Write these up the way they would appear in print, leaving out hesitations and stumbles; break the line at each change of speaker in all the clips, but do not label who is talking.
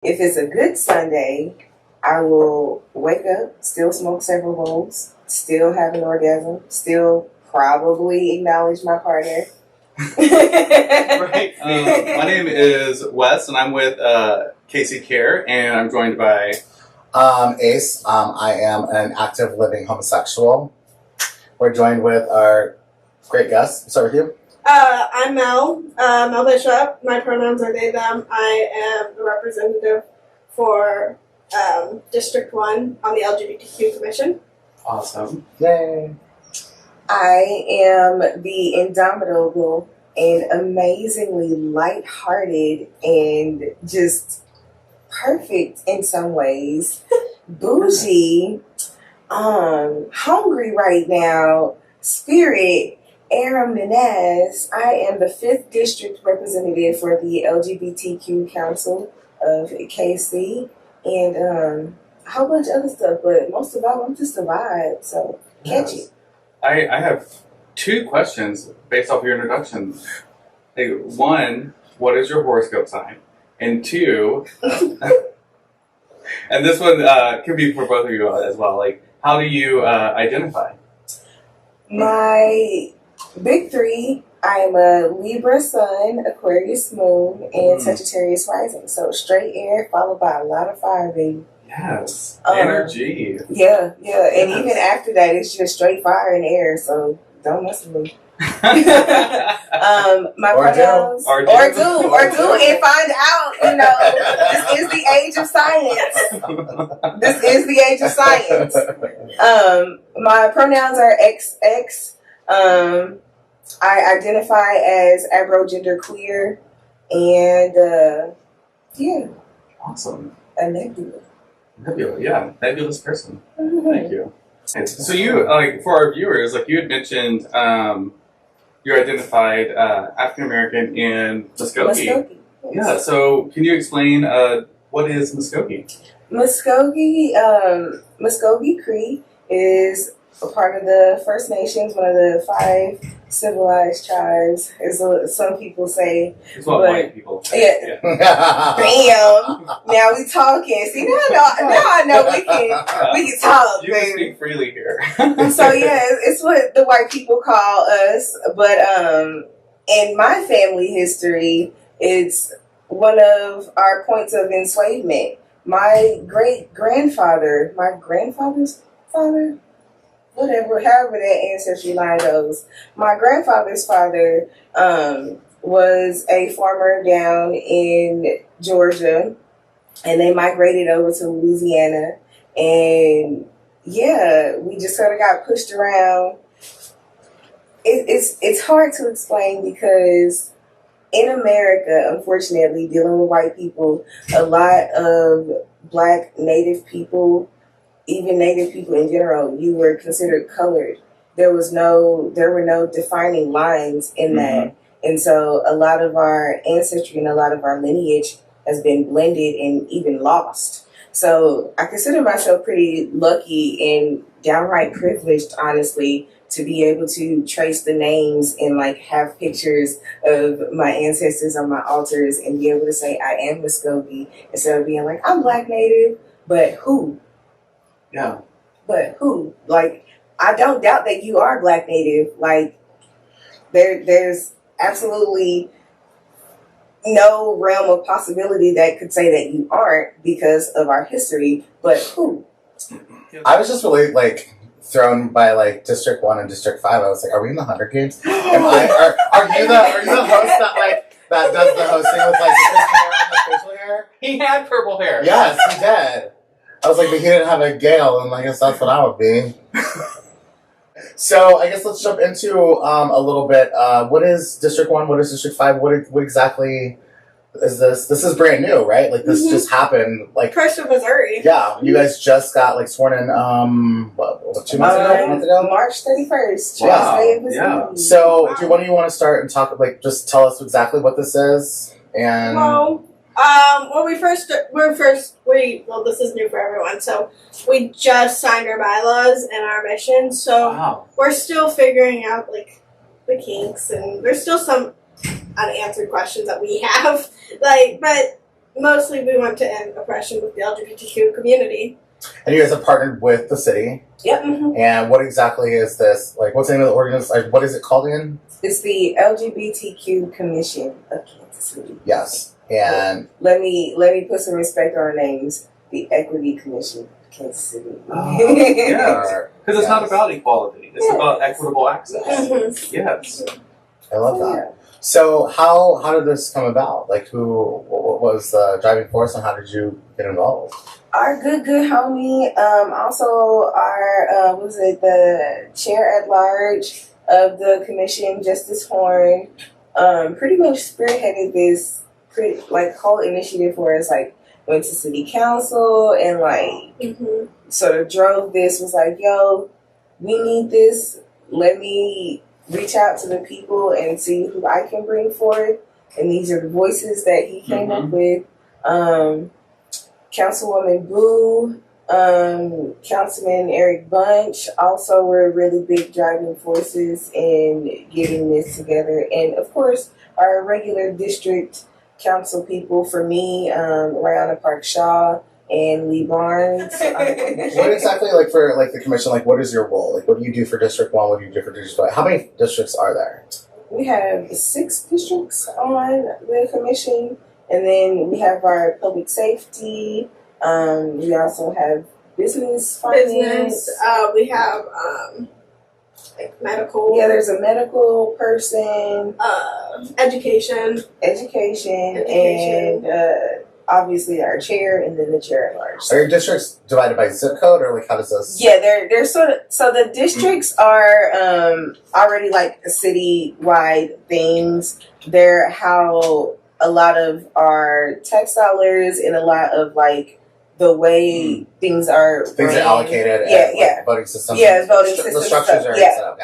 If it's a good Sunday, I will wake up, still smoke several bowls, still have an orgasm, still probably acknowledge my partner.
Right. My name is Wes, and I'm with Casey Care, and I'm joined by
Ace. I am an active living homosexual. We're joined with our great guest. Start with you.
I'm Mel Bishop. My pronouns are they, them. I am the representative for District 1 on the LGBTQ Commission.
Awesome.
Yay.
I am the indomitable and amazingly lighthearted and just perfect in some ways, bougie, hungry right now, spirit, Aram Menez. I am the 5th District Representative for the LGBTQ Council of KC, and a whole bunch of other stuff, but most of all, I'm just a vibe, so catch it.
I have 2 questions based off your introduction. Hey, 1, what is your horoscope sign? And 2, and this one could be for both of you as well. Like, how do you identify?
My big 3, I'm a Libra sun, Aquarius moon, and Sagittarius rising. So straight air followed by a lot of fire, baby.
Yes. Energy.
Yeah.
Yes.
And even after that, it's just straight fire and air. So don't mess with me. My pronouns
Or
do and find out. This is the age of science. This is the age of science. My pronouns are XX. I identify as Afro-gender queer, and
Awesome.
a nebula.
Nebulous person. Thank you. So you, like, for our viewers, like you had mentioned, you identified African American in Muskogee.
Muskogee. Yes.
Yeah. So can you explain what is Muskogee?
Muskogee Cree is a part of the First Nations, one of the 5 civilized tribes, as some people say.
It's what white people say.
Yeah. Bam! Now we talking. See, now I know we can talk,
You can
baby.
speak freely here.
So yeah, it's what the white people call us. But in my family history, it's one of our points of enslavement. My grandfather's father, however that ancestry line goes. My grandfather's father was a farmer down in Georgia, and they migrated over to Louisiana, and yeah, we just sort of got pushed around. It's hard to explain because in America, unfortunately, dealing with white people, a lot of Black Native people, even Native people in general, you were considered colored. There were no defining lines in that. And so a lot of our ancestry and a lot of our lineage has been blended and even lost. So I consider myself pretty lucky and downright privileged, honestly, to be able to trace the names and like have pictures of my ancestors on my altars and be able to say I am Muskogee instead of being like, I'm Black Native, but who?
Yeah.
But who? Like, I don't doubt that you are Black Native. Like, there's absolutely no realm of possibility that could say that you aren't because of our history. But who?
I was just really thrown by District 1 and District 5. I was like, are we in the Hunger Games? Are you the host that does the hosting with the hair and the facial hair?
He had purple hair.
Yes, he did. I was like, but he didn't have a Gale, and I guess that's what I would be. So I guess let's jump into a little bit. What is District 1? What is District 5? What exactly is this? This is brand new, right? Like, this just happened.
First of Missouri.
Yeah, you guys just got sworn in. 2 months ago?
March 31st.
Wow.
Yeah.
So, do one of you want to start and talk? Just tell us exactly what this is and.
Well, this is new for everyone, so we just signed our bylaws and our mission, so we're still figuring out, the kinks, and there's still some unanswered questions that we have, but mostly we want to end oppression with the LGBTQ community.
And you guys have partnered with the city.
Yep.
And what exactly is this? Like, what's the name of the organization? Like, what is it called again?
It's the LGBTQ Commission of Kansas City.
Yes. And
let me put some respect on our names. The Equity Commission of Kansas City.
Yeah. Because it's not about equality. It's about equitable access. Yes.
I love that. So how did this come about? Like, what was the driving force, and how did you get involved?
Our good homie, also our the chair at large of the commission, Justice Horn, pretty much spearheaded this whole initiative for us. Like, went to city council and sort of drove this. Was like, yo, we need this. Let me reach out to the people and see who I can bring forth. And these are the voices that he came up with. Councilwoman Boo, Councilman Eric Bunch also were really big driving forces in getting this together. And of course, our regular district council people, for me, Rihanna Park Shaw and Lee Barnes.
What exactly, like, for like the commission, like, what is your role? Like, what do you do for District 1? What do you do for District 5? How many districts are there?
We have 6 districts on the commission, and then we have our public safety. We also have business finance.
We have medical.
Yeah, there's a medical person.
Education,
and obviously our chair, and then the chair at large.
Are your districts divided by zip code, or like how does this?
Yeah, they're sort of, so the districts are already like city-wide things. They're how a lot of our tax dollars and a lot of like the way things are
allocated.
Yeah.
Voting systems.
Yeah, voting systems.
The structures are set up.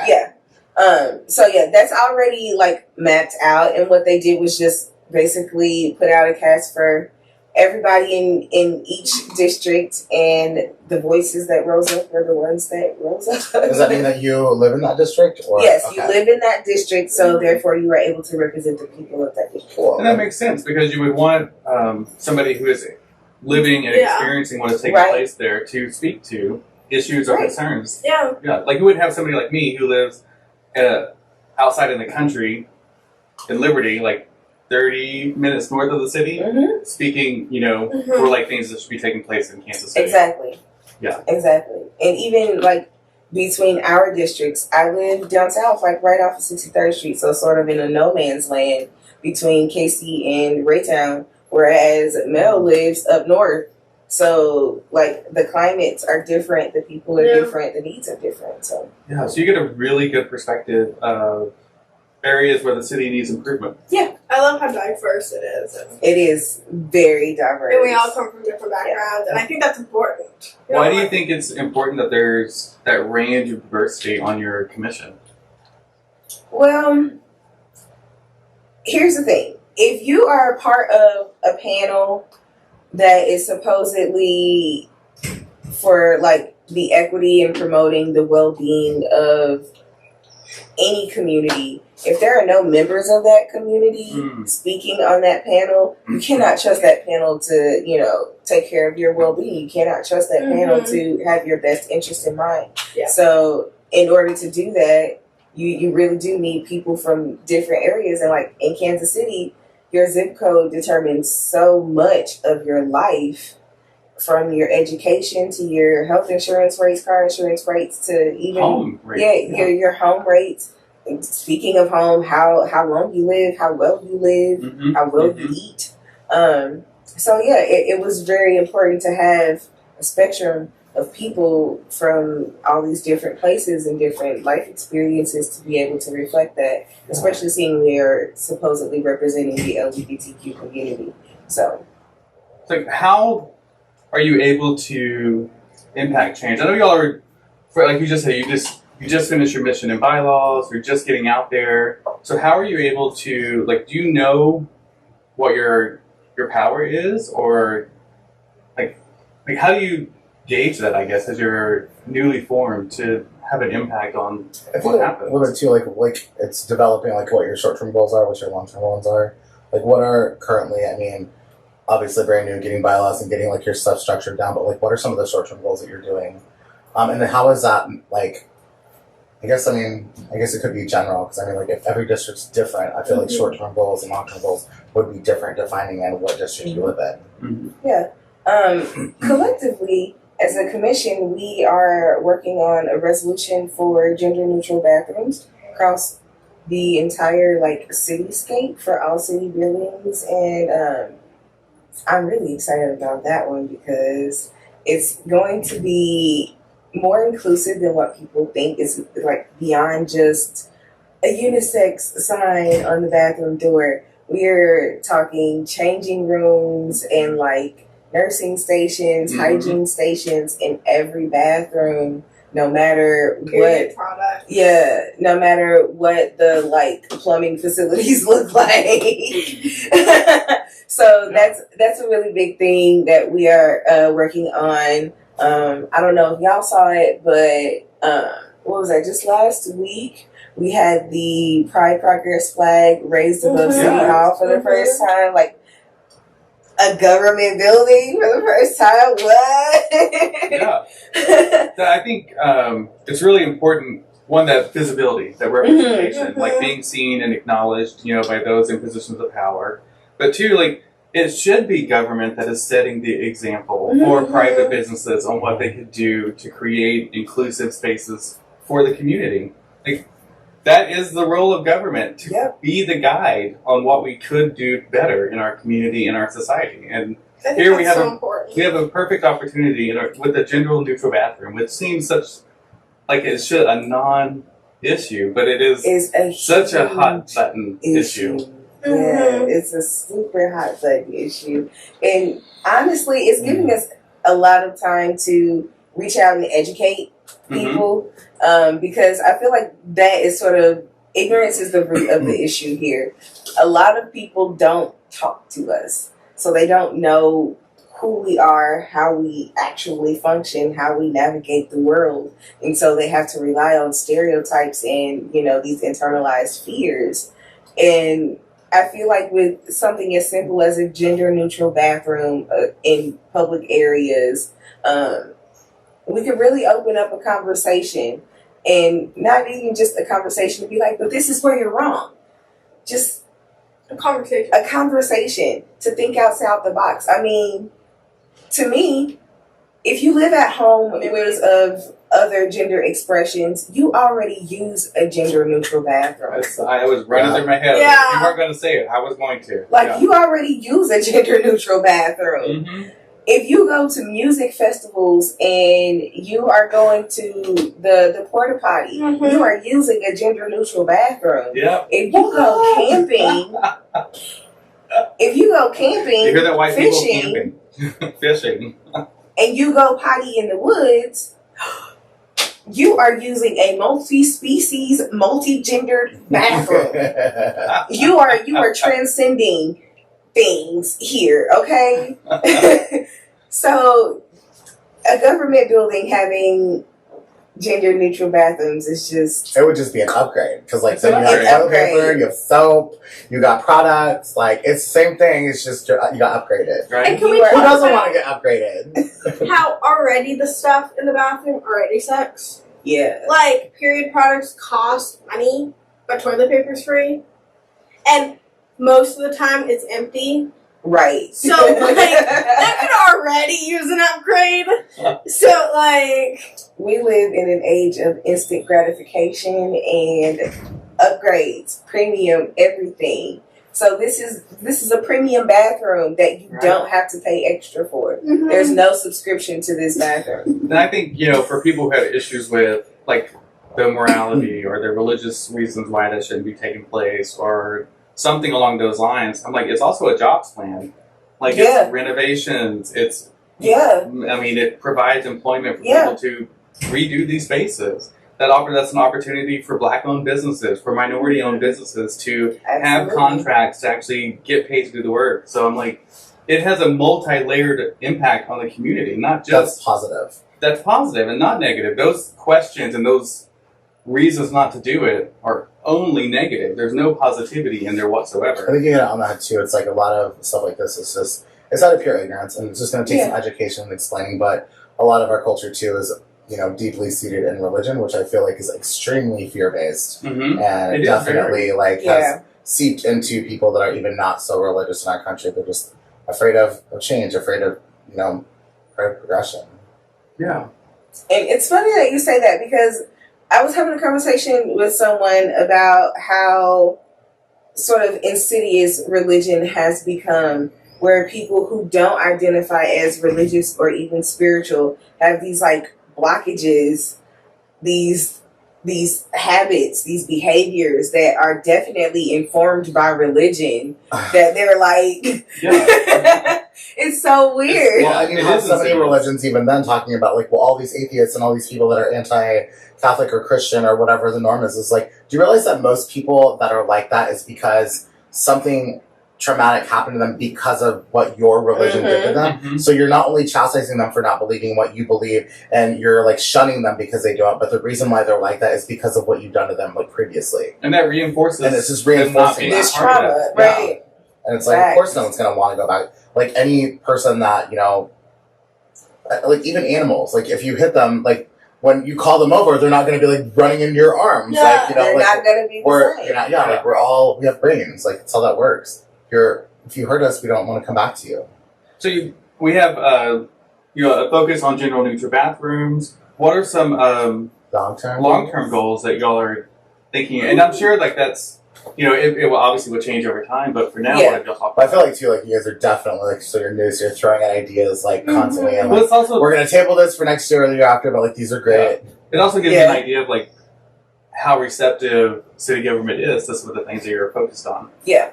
So that's already like mapped out, and what they did was just basically put out a cast for everybody in each district, and the voices that rose up were the ones that rose up.
Does that mean that you live in that district? Or?
Yes, you live in that district, so therefore you are able to represent the people of that district.
Cool.
And that makes sense, because you would want somebody who is living and experiencing what is taking place there to speak to issues or concerns.
Yeah.
Like, you wouldn't have somebody like me who lives outside in the country in Liberty, like 30 minutes north of the city, speaking, for like things that should be taking place in Kansas City.
Exactly.
Yeah.
Exactly. And even like between our districts, I live down south, like right off of 63rd Street, so sort of in a no man's land between KC and Raytown, whereas Mel lives up north. So like the climates are different, the people are different, the needs are different. So
you get a really good perspective of areas where the city needs improvement.
Yeah, I love how diverse it is.
It is very diverse.
And we all come from different backgrounds, and I think that's important.
Why do you think it's important that there's that range of diversity on your commission?
Well, here's the thing. If you are a part of a panel that is supposedly for like the equity and promoting the well-being of any community, if there are no members of that community speaking on that panel, you cannot trust that panel to, take care of your well-being. You cannot trust that panel to have your best interest in mind.
Yeah.
So in order to do that, you really do need people from different areas. And like in Kansas City, your zip code determines so much of your life, from your education to your health insurance rates, car insurance rates, to even
home rates.
Your home rates. And speaking of home, how long you live, how well you live, how well you eat. It was very important to have a spectrum of people from all these different places and different life experiences to be able to reflect that, especially seeing we are supposedly representing the LGBTQ community. So
like, how are you able to impact change? I know y'all are, like you just said, you just finished your mission and bylaws, you're just getting out there. So how are you able to, like, do you know what your power is, or like how do you gauge that, I guess, as you're newly formed, to have an impact on what happens?
A little bit too, like it's developing, like what your short-term goals are, what your long-term ones are. Like, what are currently, obviously brand new, getting bylaws and getting like your stuff structured down, but like what are some of the short-term goals that you're doing? And then how is that like, I guess it could be general, because I mean like if every district's different, I feel like short-term goals and long-term goals would be different depending on what district you live in.
Yeah. Collectively, as a commission, we are working on a resolution for gender-neutral bathrooms across the entire like cityscape for all city buildings, and I'm really excited about that one because it's going to be more inclusive than what people think. It's like beyond just a unisex sign on the bathroom door. We're talking changing rooms and like nursing stations, hygiene stations in every bathroom, no matter
Period
what
product.
Yeah, no matter what the like plumbing facilities look like. So that's a really big thing that we are working on. I don't know if y'all saw it, but what was that? Just last week we had the Pride Progress flag raised above City Hall for the first time, like a government building for the first time. What?
Yeah. I think it's really important. One, that visibility, that representation, like being seen and acknowledged, by those in positions of power. But two, like it should be government that is setting the example for private businesses on what they could do to create inclusive spaces for the community. Like that is the role of government, to be the guide on what we could do better in our community, in our society. And here we have a perfect opportunity with the gender neutral bathroom, which seems like it should a non-issue, but it is such a hot button issue.
Yeah, it's a super hot button issue, and honestly, it's giving us a lot of time to reach out and educate people, because I feel like that is sort of ignorance is the root of the issue here. A lot of people don't talk to us, so they don't know who we are, how we actually function, how we navigate the world, and so they have to rely on stereotypes and these internalized fears. And I feel like with something as simple as a gender neutral bathroom in public areas, we could really open up a conversation, and not even just a conversation to be like, but this is where you're wrong. Just a conversation to think outside the box. I mean, to me, if you live at home with of other gender expressions, you already use a gender neutral bathroom.
I was running through my head.
Yeah.
You weren't going to say it. I was going to.
You already use a gender neutral bathroom. If you go to music festivals and you are going to the porta potty, you are using a gender neutral bathroom.
Yep.
If you go camping,
you hear that white
fishing,
people camping, fishing,
and you go potty in the woods, you are using a multi-species, multi-gendered bathroom. you are transcending things here, okay? So a government building having gender neutral bathrooms is just...
It would just be an upgrade. Because then you
an
have toilet paper, you have soap, you got products. Like, it's the same thing. It's just you got upgraded.
right?
And can we
Who
talk
doesn't
about
want to get upgraded?
how already the stuff in the bathroom already sucks?
Yeah.
Like, period products cost money, but toilet paper's free. And most of the time it's empty.
Right.
So, that could already use an upgrade. So,
we live in an age of instant gratification and upgrades, premium everything. So this is a premium bathroom that you don't have to pay extra for. There's no subscription to this bathroom.
And I think, for people who have issues with, the morality or the religious reasons why that shouldn't be taking place or something along those lines, I'm like, it's also a jobs plan. It's renovations, it provides employment for people to redo these spaces. That's an opportunity for Black-owned businesses, for minority-owned businesses to have contracts to actually get paid to do the work. So I'm like, it has a multi-layered impact on the community, not just...
That's positive.
That's positive and not negative. Those questions and those reasons not to do it are only negative. There's no positivity in there whatsoever.
I think you hit it on that too. It's like a lot of stuff like this is just it's out of pure ignorance, and it's just going to take some education and explaining. But a lot of our culture too is, you know, deeply seated in religion, which I feel like is extremely fear based, and it definitely has seeped into people that are even not so religious in our country. They're just afraid of change, afraid of progression.
Yeah,
and it's funny that you say that because I was having a conversation with someone about how sort of insidious religion has become, where people who don't identify as religious or even spiritual have these like blockages, these habits, these behaviors that are definitely informed by religion, that they're like, it's so weird.
Well, I mean, have so many religions even then talking about like, well, all these atheists and all these people that are anti-Catholic or Christian or whatever the norm is like, do you realize that most people that are like that is because something traumatic happened to them because of what your religion did to them? So you're not only chastising them for not believing what you believe, and you're like shunning them because they don't, but the reason why they're like that is because of what you've done to them like previously.
And that reinforces,
and it's just reinforcing
this trauma, right?
And it's like, of course no one's going to want to go back. Like any person that, you know, like even animals, like if you hit them, like when you call them over, they're not going to be like running into your arms.
Yeah,
like, you know,
they're
like,
not going to be the same.
Like we have brains. Like that's how that works. If you hurt us, we don't want to come back to you.
So we have a focus on general neutral bathrooms. What are some long-term goals that y'all are thinking? And I'm sure like that's, you know, it will obviously change over time, but for now, what have y'all talked about?
I feel like too, like you guys are definitely like so you're new, so you're throwing out ideas like constantly, and
well,
like,
it's also,
we're gonna table this for next year or the year after, but like these are great.
Yeah. It also gives you an idea of like how receptive city government is to some of the things that you're focused on.
Yeah.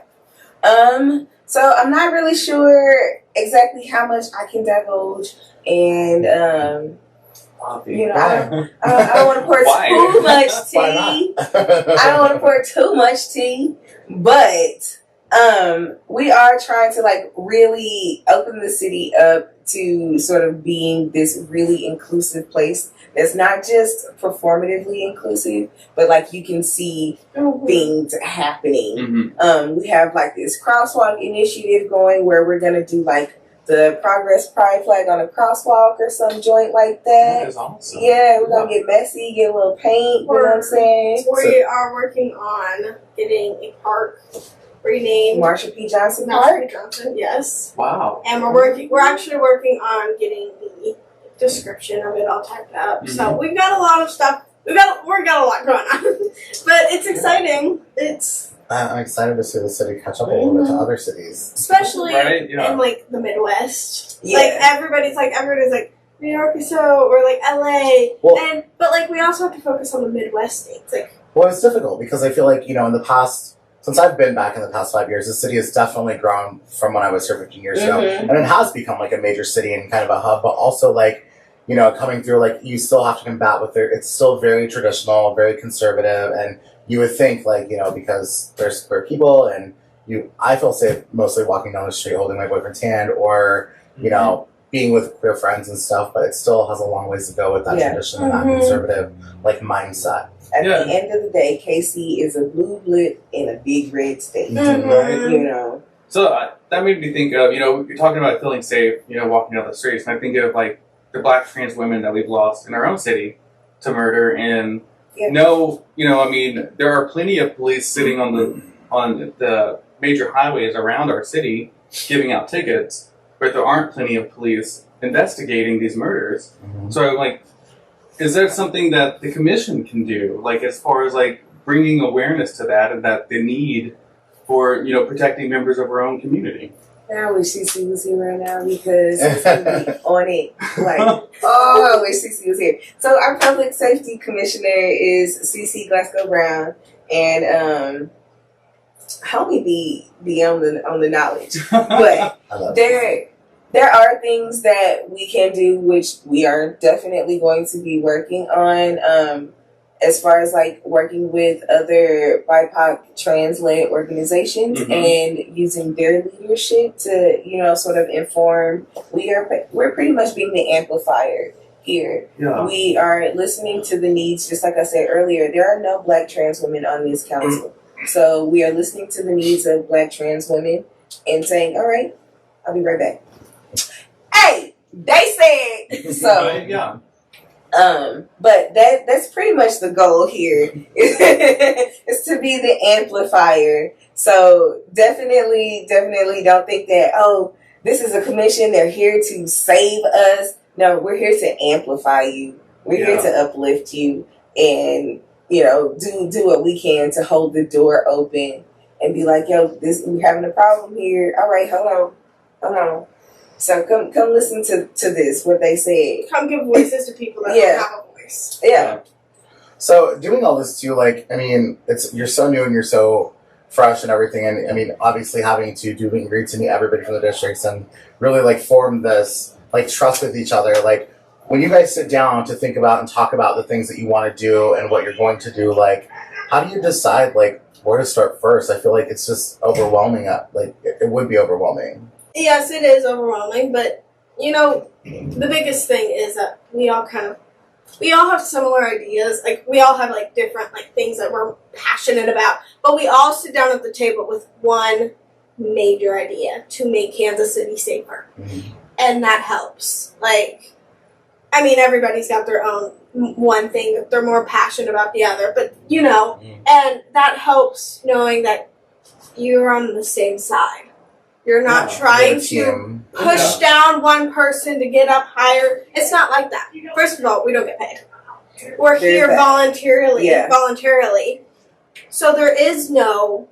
So I'm not really sure exactly how much I can divulge, and you know, I don't want to pour too much tea. I don't want to pour too much tea, but we are trying to like really open the city up to sort of being this really inclusive place that's not just performatively inclusive, but like you can see things happening. We have like this crosswalk initiative going where we're gonna do like the Progress Pride flag on a crosswalk or some joint like that.
That is awesome.
Yeah, we're gonna get messy, get a little paint, you know what I'm saying?
We are working on getting a park renamed
Marshall P. Johnson
Marshall
Park.
P. Johnson, yes.
Wow.
And we're actually working on getting the description of it all typed up. So we've got a lot of stuff. We've got a lot going on. But it's exciting.
I'm excited to see the city catch up a little bit to other cities.
Especially in like the Midwest.
Yeah.
Like everybody's like New York is so, or like LA.
Well,
but like we also have to focus on the Midwest states. Like,
well, it's difficult because I feel like, you know, in the past, since I've been back in the past 5 years, the city has definitely grown from when I was here 15 years ago. And it has become like a major city and kind of a hub, but also like, you know, coming through, like you still have to combat with it. It's still very traditional, very conservative. And you would think like, you know, because there's queer people and I feel safe mostly walking down the street holding my boyfriend's hand or, you know, being with queer friends and stuff, but it still has a long ways to go with that tradition and that conservative like mindset.
At the end of the day, KC is a blue blip in a big red state.
Right.
You know.
So that made me think of, you know, you're talking about feeling safe, you know, walking down the streets. And I think of like the Black trans women that we've lost in our own city to murder. And no, you know, I mean, there are plenty of police sitting on the major highways around our city giving out tickets, but there aren't plenty of police investigating these murders. So like, is there something that the commission can do, like as far as like bringing awareness to that and that the need for, you know, protecting members of our own community?
I wish CC was here right now because he's gonna be on it. Like, I wish CC was here. So our public safety commissioner is CC Glasgow Brown, and help me be on the knowledge. But there are things that we can do, which we are definitely going to be working on. As far as like working with other BIPOC trans-led organizations and using their leadership to, you know, sort of inform. We're pretty much being the amplifier here. Yeah. We are listening to the needs, just like I said earlier. There are no Black trans women on this council, so we are listening to the needs of Black trans women and saying, "All right, I'll be right back." Hey, they said so.
Right? Yeah.
But that's pretty much the goal here is to be the amplifier. So definitely don't think that, oh, this is a commission, they're here to save us. No, we're here to amplify you. We're here to uplift you and, do what we can to hold the door open and be like, yo, we're having a problem here. All right, hold on. So come listen to this, what they said.
Come give voices to people that don't have a voice.
Yeah.
So doing all this too, you're so new and you're so fresh and everything, and obviously having to do meet and greets and meet everybody from the districts and really form this trust with each other. When you guys sit down to think about and talk about the things that you want to do and what you're going to do, how do you decide where to start first? I feel like it's just overwhelming. It would be overwhelming.
Yes, it is overwhelming, but the biggest thing is that we all have similar ideas. We all have different things that we're passionate about, but we all sit down at the table with one major idea to make Kansas City safer.
Mm-hmm.
And that helps. Everybody's got their own one thing that they're more passionate about the other, but and that helps knowing that you're on the same side. You're not trying to push down one person to get up higher. It's not like that. First of all, we don't get paid. We're here voluntarily. So there is no,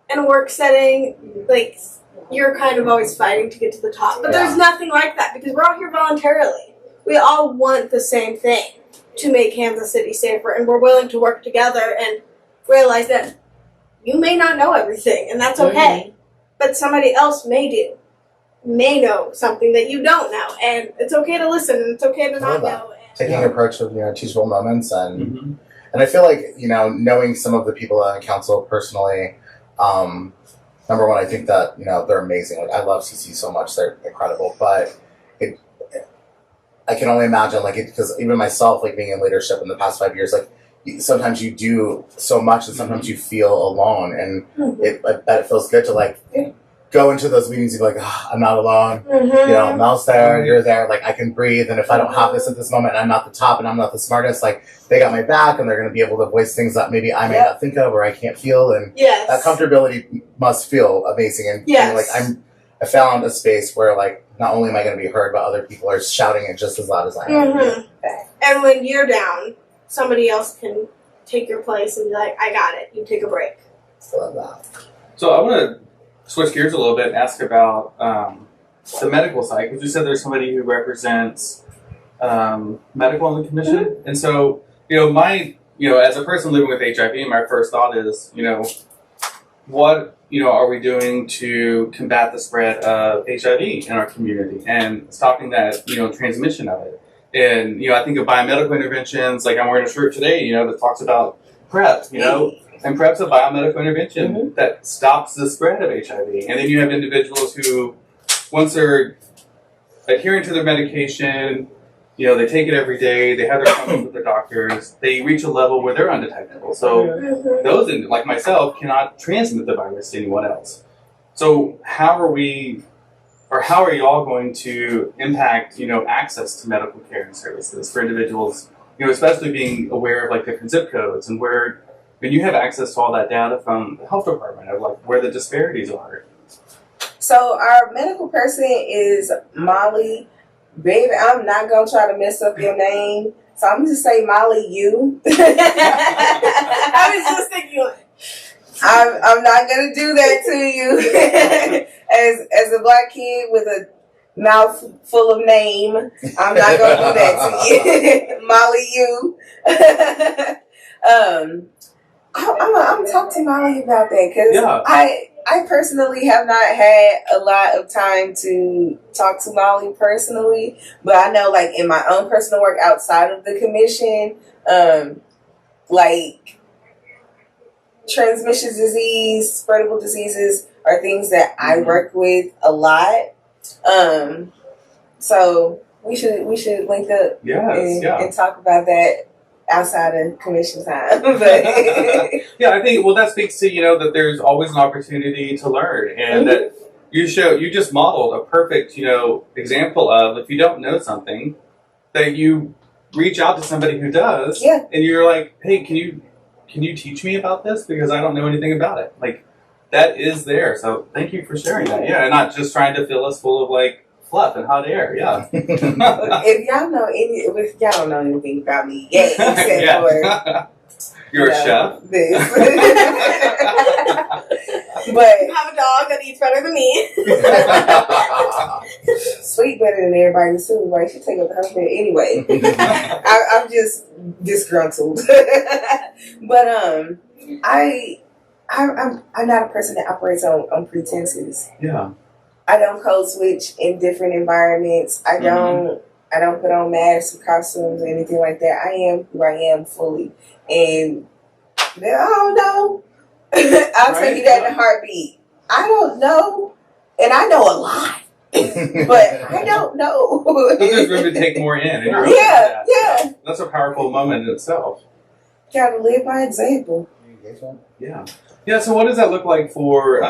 in a work setting, you're kind of always fighting to get to the top. But there's nothing like that because we're all here voluntarily. We all want the same thing, to make Kansas City safer, and we're willing to work together and realize that you may not know everything, and that's okay. But somebody else may know something that you don't know, and it's okay to listen, and it's okay to not know.
Taking an approach of teachable moments, and I feel knowing some of the people on council personally, number one, I think that they're amazing. I love CC so much; they're incredible. But I can only imagine because even myself, being in leadership in the past 5 years, sometimes you do so much and sometimes you feel alone, and I bet it feels good to go into those meetings and be like, oh, I'm not alone. Mel's there, you're there, I can breathe, and if I don't have this at this moment and I'm not the top and I'm not the smartest, they got my back and they're going to be able to voice things that maybe I may not think of or I can't feel, and that comfortability must feel amazing. And I found a space where not only am I going to be heard, but other people are shouting it just as loud as I am.
And when you're down, somebody else can take your place and be like, I got it. You take a break.
I love that.
So I want to switch gears a little bit and ask about the medical side, because you said there's somebody who represents medical on the commission. And so, as a person living with HIV, my first thought is, what are we doing to combat the spread of HIV in our community and stopping that, transmission of it? And, I think of biomedical interventions, I'm wearing a shirt today, that talks about PrEP, and PrEP's a biomedical intervention that stops the spread of HIV. And then you have individuals who, once they're adhering to their medication, they take it every day, they have their appointments with their doctors, they reach a level where they're undetectable. So those, like myself, cannot transmit the virus to anyone else. So how are y'all going to impact, access to medical care and services for individuals, especially being aware of different zip codes and when you have access to all that data from the health department of where the disparities are?
So our medical person is Molly. Baby, I'm not going to try to mess up your name. So I'm going to say Molly you.
I was just thinking
I'm not going to do that to you. As a black kid with a mouth full of name, I'm not going to do that to you. Molly you. I'm going to talk to Molly about that because I personally have not had a lot of time to talk to Molly personally, but I know in my own personal work outside of the commission, transmission disease, spreadable diseases are things that I work with a lot. So we should link up and talk about that outside of commission time. But
yeah, I think that speaks to that there's always an opportunity to learn, and that you just modeled a perfect, example of if you don't know something, that you reach out to somebody who does,
Yeah.
and you're like, hey, can you teach me about this because I don't know anything about it. Like that is there. So thank you for sharing that. Yeah, and not just trying to fill us full of like fluff and hot air. Yeah.
If y'all don't know anything about me yet, except for
you're a chef.
This. But
You have a dog that eats better than me.
sleep better than everybody too. Like she take up the whole bed anyway. I'm just disgruntled. But I'm not a person that operates on pretenses.
Yeah.
I don't code switch in different environments. I don't put on masks or costumes or anything like that. I am who I am fully. And I don't know. I'll tell you that in a heartbeat. I don't know. And I know a lot. But I don't know.
There's room to take more in. And you're
yeah.
That's a powerful moment in itself.
Gotta live by example.
Yeah. Yeah, so what does that look like for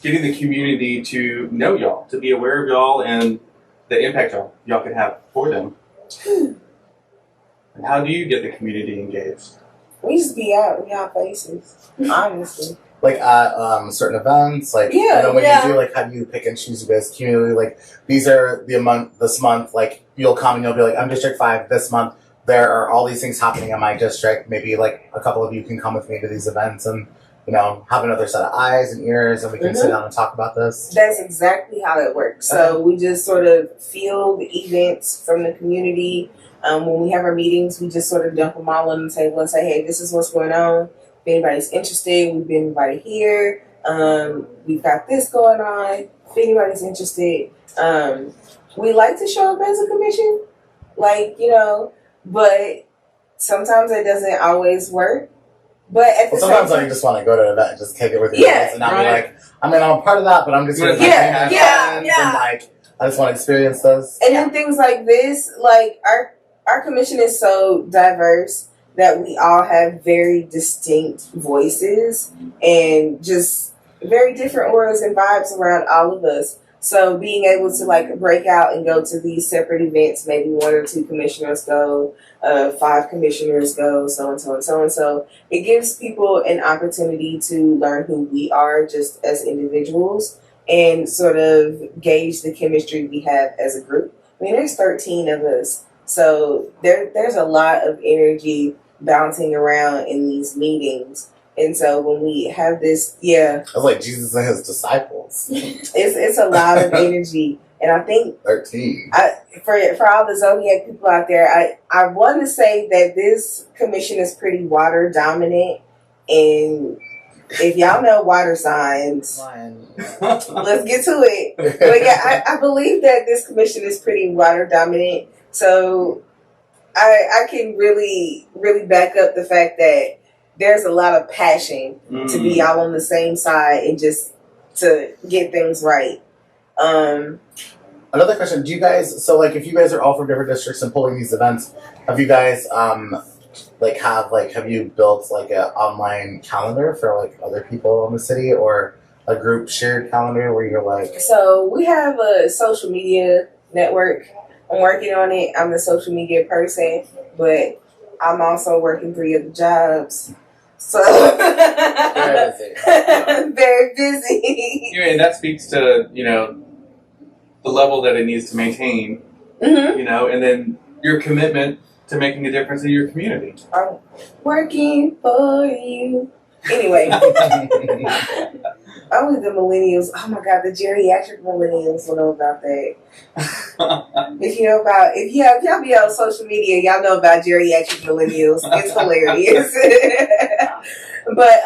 getting the community to know y'all, to be aware of y'all and the impact y'all can have for them? And how do you get the community engaged?
We just be out in y'all faces, honestly.
Like at certain events, like
Yeah,
I know when
yeah.
you do, like how do you pick and choose your guys' community? Like these are this month, like you'll come and you'll be like, I'm District 5 this month. There are all these things happening in my district. Maybe like a couple of you can come with me to these events and have another set of eyes and ears, and we can sit down and talk about this.
That's exactly how it works. So we just sort of field events from the community. When we have our meetings, we just sort of dump them all on the table and say, hey, this is what's going on. If anybody's interested, we've been invited here. We've got this going on. If anybody's interested, we like to show up as a commission, but sometimes it doesn't always work. But at the
sometimes
same
I just want to go to an event and just take it with your friends and not be like, I'm a part of that, but I'm just going to
Yeah.
and like I just want to experience this.
And then things like this, like our commission is so diverse that we all have very distinct voices and just very different auras and vibes around all of us. So being able to like break out and go to these separate events, maybe 1 or 2 commissioners go, 5 commissioners go, so and so and so and so. It gives people an opportunity to learn who we are just as individuals and sort of gauge the chemistry we have as a group. I mean, there's 13 of us, so there's a lot of energy bouncing around in these meetings. And so when we have this,
It's like Jesus and his disciples.
it's a lot of energy. And I think
13.
For all the Zodiac people out there, I want to say that this commission is pretty water dominant. And if y'all know water signs, let's get to it. But yeah, I believe that this commission is pretty water dominant. So I can really, really back up the fact that there's a lot of passion to be all on the same side and just to get things right.
Another question: do you guys? So, like, if you guys are all from different districts and pulling these events, have you guys have you built like an online calendar for like other people in the city, or a group shared calendar where you're like?
So we have a social media network. I'm working on it. I'm the social media person, but I'm also working 3 other jobs. So
Very busy.
Very busy.
Yeah, and that speaks to, the level that it needs to maintain, and then your commitment to making a difference in your community.
I'm working for you. Anyway. Only the millennials. Oh my God, the geriatric millennials will know about that. If y'all be on social media, y'all know about geriatric millennials. It's hilarious. But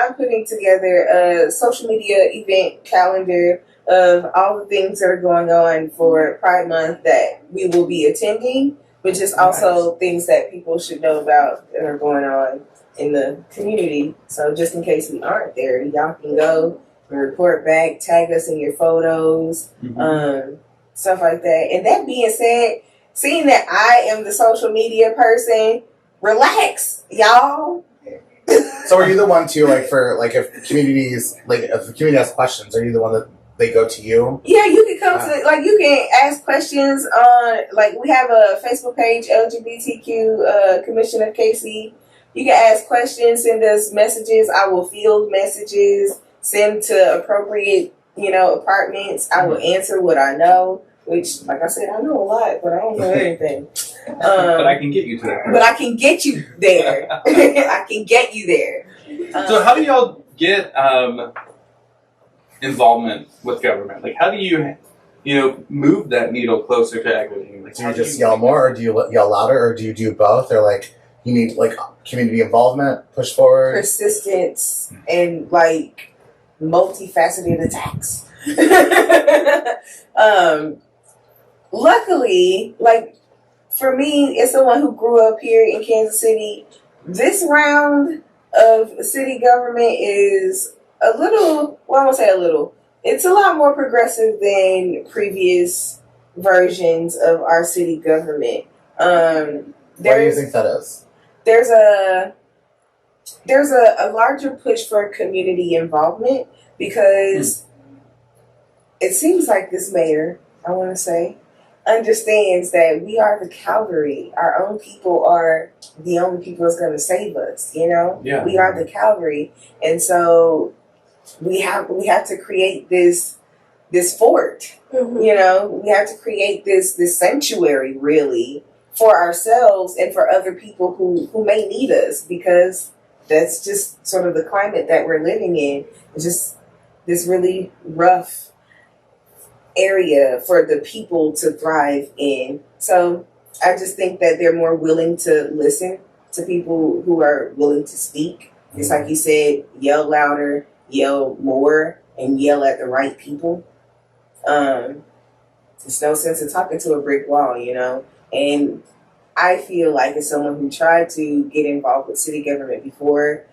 I'm putting together a social media event calendar of all the things that are going on for Pride Month that we will be attending, but just also things that people should know about that are going on in the community. So just in case we aren't there, y'all can go and report back, tag us in your photos, stuff like that. And that being said, seeing that I am the social media person, relax, y'all.
So are you the one too, like for like if the community has questions, are you the one that they go to you?
Yeah, you can come to, like, you can ask questions on, like, we have a Facebook page, LGBTQ Commission of KC. You can ask questions, send us messages. I will field messages, send to appropriate, apartments. I will answer what I know, which, like I said, I know a lot, but I don't know everything.
But I can get you to that.
But I can get you there. I can get you there.
So how do y'all get involvement with government? Like, how do you move that needle closer to equity? Like,
Do you just yell more, or do you yell louder, or do you do both, or like you need like community involvement, push forward,
persistence, and like multifaceted attacks? Luckily, like for me, as someone who grew up here in Kansas City, this round of city government is a little, well, I won't say a little, it's a lot more progressive than previous versions of our city government.
Why do you think that is?
There's a larger push for community involvement because it seems like this mayor, I want to say, understands that we are the cavalry. Our own people are the only people that's going to save us.
Yeah.
We are the cavalry, and so we have to create this fort.
Mm-hmm.
We have to create this sanctuary, really, for ourselves and for other people who may need us, because that's just sort of the climate that we're living in. It's just this really rough area for the people to thrive in. So I just think that they're more willing to listen to people who are willing to speak. Just like you said, yell louder, yell more, and yell at the right people. There's no sense in talking to a brick wall, And I feel like, as someone who tried to get involved with city government before,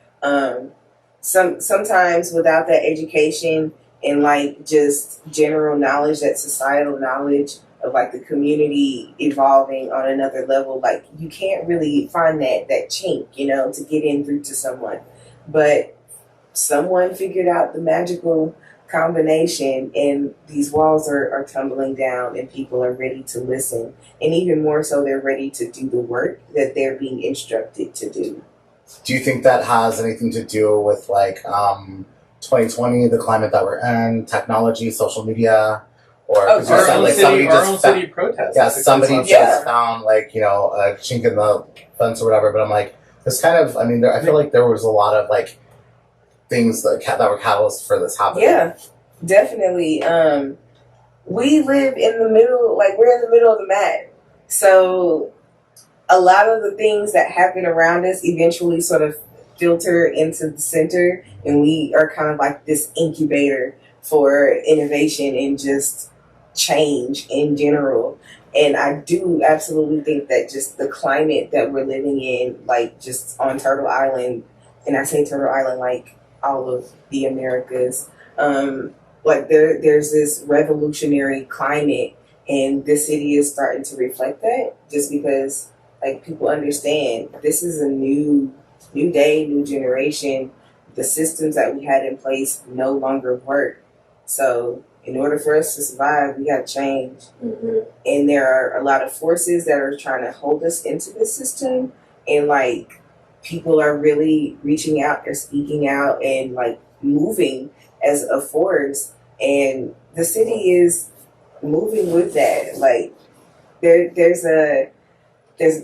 sometimes without that education and like just general knowledge, that societal knowledge of like the community evolving on another level, like you can't really find that chink, to get in through to someone. But someone figured out the magical combination, and these walls are tumbling down, and people are ready to listen, and even more so, they're ready to do the work that they're being instructed to do.
Do you think that has anything to do with like 2020, the climate that we're in, technology, social media, or
our own city protests?
Yeah, somebody just found like a chink in the fence or whatever. But I'm like, this kind of, I feel like there was a lot of like things that were catalysts for this happening.
Yeah, definitely. We live in the middle, like we're in the middle of the map. So a lot of the things that happen around us eventually sort of filter into the center, and we are kind of like this incubator for innovation and just change in general. And I do absolutely think that just the climate that we're living in, like just on Turtle Island, and I say Turtle Island like all of the Americas, like there's this revolutionary climate, and this city is starting to reflect that, just because like people understand this is a new day, new generation. The systems that we had in place no longer work. So in order for us to survive, we got to change.
Mm-hmm.
And there are a lot of forces that are trying to hold us into the system. And like people are really reaching out, they're speaking out and like moving as a force. And the city is moving with that. Like there's a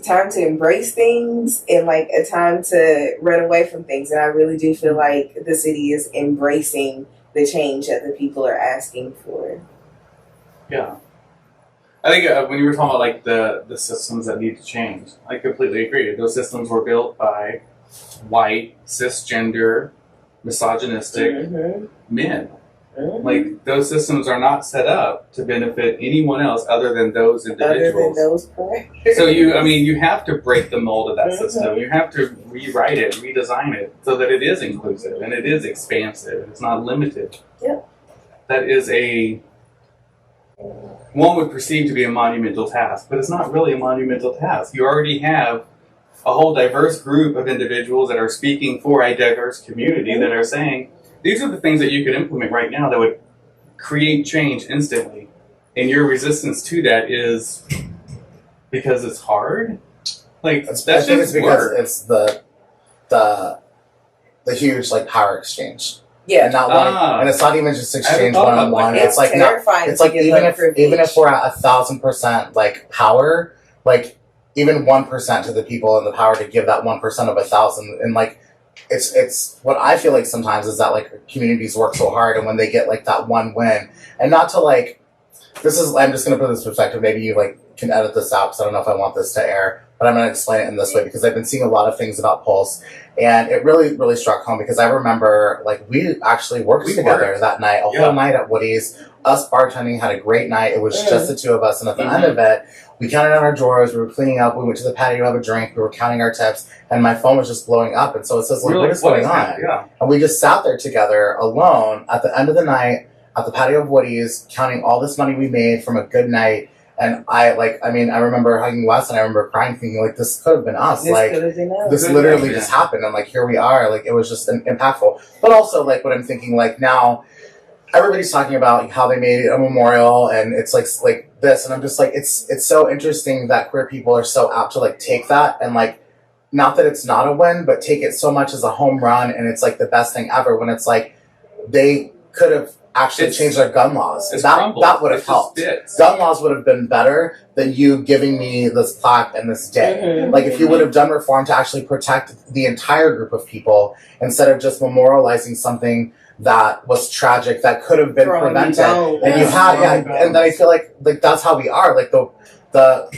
time to embrace things and like a time to run away from things. And I really do feel like the city is embracing the change that the people are asking for.
Yeah. I think when you were talking about like the systems that need to change, I completely agree. Those systems were built by white, cisgender, misogynistic men.
Mm-hmm.
Like those systems are not set up to benefit anyone else other than those individuals.
Other than those correct.
So you have to break the mold of that system. You have to rewrite it, redesign it so that it is inclusive and it is expansive. It's not limited.
Yep.
That is one would perceive to be a monumental task, but it's not really a monumental task. You already have a whole diverse group of individuals that are speaking for a diverse community that are saying, these are the things that you could implement right now that would create change instantly. And your resistance to that is because it's hard? Like, that's
I think it's
just
because
work.
it's the huge like power exchange.
Yeah.
And not one, and it's not even just exchange
thought
one
about
on one.
that.
It's like
terrifying.
it's like
to give
even
up
if
privilege.
we're at 1,000% like power, like even 1% to the people in the power to give that 1% of 1,000, and like it's what I feel like sometimes is that like communities work so hard, and when they get like that one win, and not to like, this is, I'm just gonna put this perspective. Maybe you like can edit this out because I don't know if I want this to air, but I'm gonna explain it in this way because I've been seeing a lot of things about Pulse. And it really, really struck home because I remember, like, we actually worked together that night, a whole night at Woody's. Us bartending, had a great night. It was just the two of us. And at the end of it, we counted on our drawers. We were cleaning up. We went to the patio to have a drink. We were counting our tips. And my phone was just blowing up. And so it says, like, what is going on?
Yeah.
And we just sat there together alone at the end of the night at the patio of Woody's, counting all this money we made from a good night. And I remember hugging Wes and I remember crying, thinking, like, this could have been us.
This
like,
could have been us.
this literally just happened. And, like, here we are. Like, it was just impactful. But also, like, what I'm thinking, like, now everybody's talking about how they made it a memorial and it's, like this. And I'm just, like, it's so interesting that queer people are so apt to, like, take that and, like, not that it's not a win, but take it so much as a home run and it's, like, the best thing ever when it's, like, they could have actually changed their gun laws. That would have helped. Gun laws would have been better than you giving me this plaque and this day.
Mm-hmm.
Like, if you would have done reform to actually protect the entire group of people instead of just memorializing something that was tragic that could have been prevented. And you had, and then I feel like that's how we are. Like, the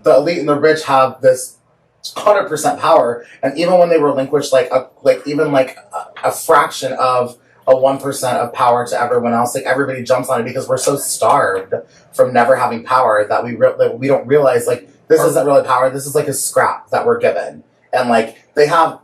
elite and the rich have this 100% power, and even when they relinquish even a fraction of a 1% of power to everyone else, like, everybody jumps on it because we're so starved from never having power that we don't realize, like, this isn't really power. This is like a scrap that we're given, and like they have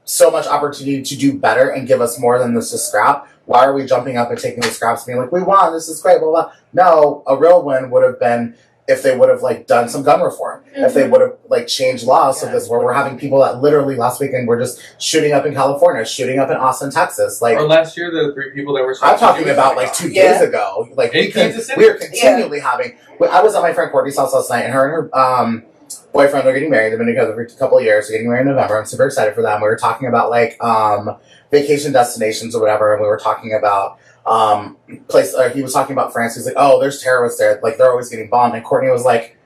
so much opportunity to do better and give us more than this is scrap. Why are we jumping up and taking the scraps, being like, we won, this is great, blah blah? No, a real win would have been if they would have like done some gun reform, if they would have like changed laws so this where we're having people that literally last weekend were just shooting up in California, shooting up in Austin, Texas. Like,
or last year, the 3 people that were
I'm talking about like 2 days ago. Like, we are continually having. I was at my friend Courtney's house last night, and her and her boyfriend are getting married. They've been together for a couple of years. They're getting married in November. I'm super excited for them. We were talking about like vacation destinations or whatever, and we were talking about he was talking about France. He's like, oh, there's terrorists there, like they're always getting bombed. And Courtney was like,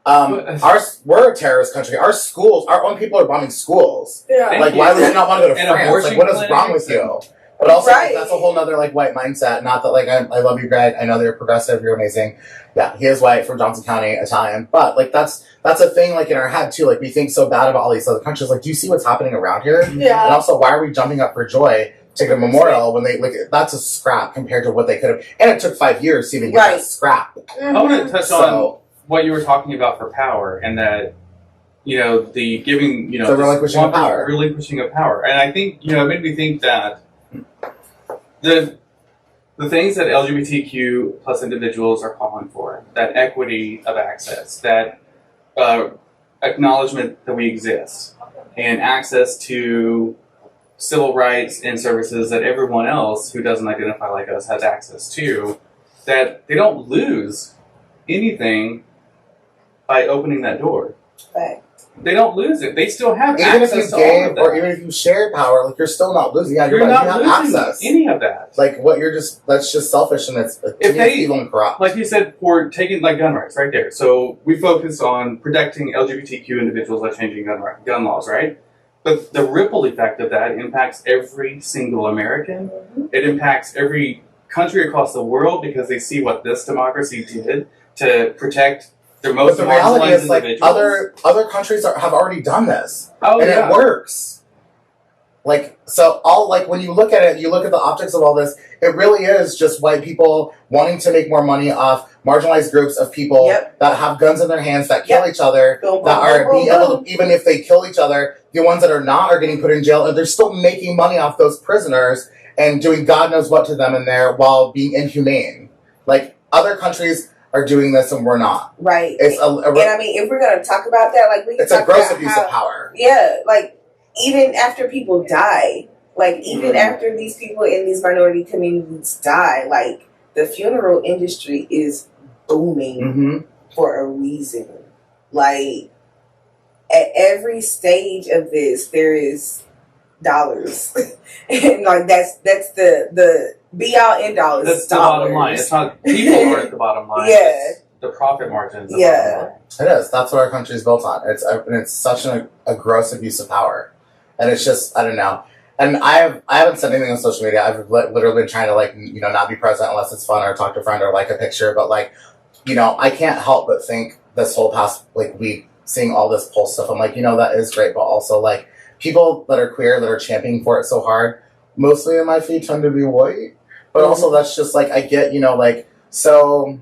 we're a terrorist country. Our schools, our own people are bombing schools. Like, why would you not want to go to France? Like, what is wrong with you? But also, like, that's a whole nother like white mindset. Not that like I love you, Greg. I know you're progressive. You're amazing. Yeah, he is white, from Johnson County, Italian. But like that's a thing like in our head too. Like, we think so bad about all these other countries. Like, do you see what's happening around here?
Yeah.
And also, why are we jumping up for joy to get a memorial when they like that's a scrap compared to what they could have? And it took 5 years to even get that scrap.
I want to touch on what you were talking about for power, and that, you know, the giving, you know,
the relinquishing of power.
Relinquishing of power. And I think, you know, it made me think that the things that LGBTQ plus individuals are calling for, that equity of access, that acknowledgement that we exist, and access to civil rights and services that everyone else who doesn't identify like us has access to, that they don't lose anything by opening that door.
Right.
They don't lose it. They still have
even
access
if you
to all of that.
or even if you share power, like, you're still not losing. Yeah,
You're
right.
not
You have
losing
access.
any of that.
Like, what that's just selfish, and it's evil and corrupt.
Like you said, for taking like gun rights, right there. So we focus on protecting LGBTQ individuals by changing gun laws, right? But the ripple effect of that impacts every single American. It impacts every country across the world because they see what this democracy did to protect their most
but the reality is, like,
individuals.
other countries have already done this,
and
it works. Like, so when you look at it, you look at the optics of all this, it really is just white people wanting to make more money off marginalized groups of people that have guns in their hands, that kill each other, that are being able to, even if they kill each other, the ones that are not are getting put in jail, and they're still making money off those prisoners and doing God knows what to them in there while being inhumane. Like, other countries are doing this and we're not.
Right.
It's
and I mean, if we're gonna talk about that, like we can
it's a
talk
gross
about
abuse
how,
of power.
Yeah, like even after people die, like even after these people in these minority communities die, like the funeral industry is booming for a reason. Like at every stage of this, there is dollars, and like that's the be all end all.
That's the bottom line. It's not people aren't the bottom line.
Yeah.
It's the profit margins.
Yeah.
It is. That's what our country is built on. It's such a gross abuse of power, and it's just I don't know. And I haven't said anything on social media. I've literally been trying to like not be present unless it's fun or talk to a friend or like a picture. But like I can't help but think this whole past like week seeing all this poll stuff. I'm like that is great, but also like people that are queer that are championing for it so hard. Mostly in my feed tend to be white, but also that's just like I get like so.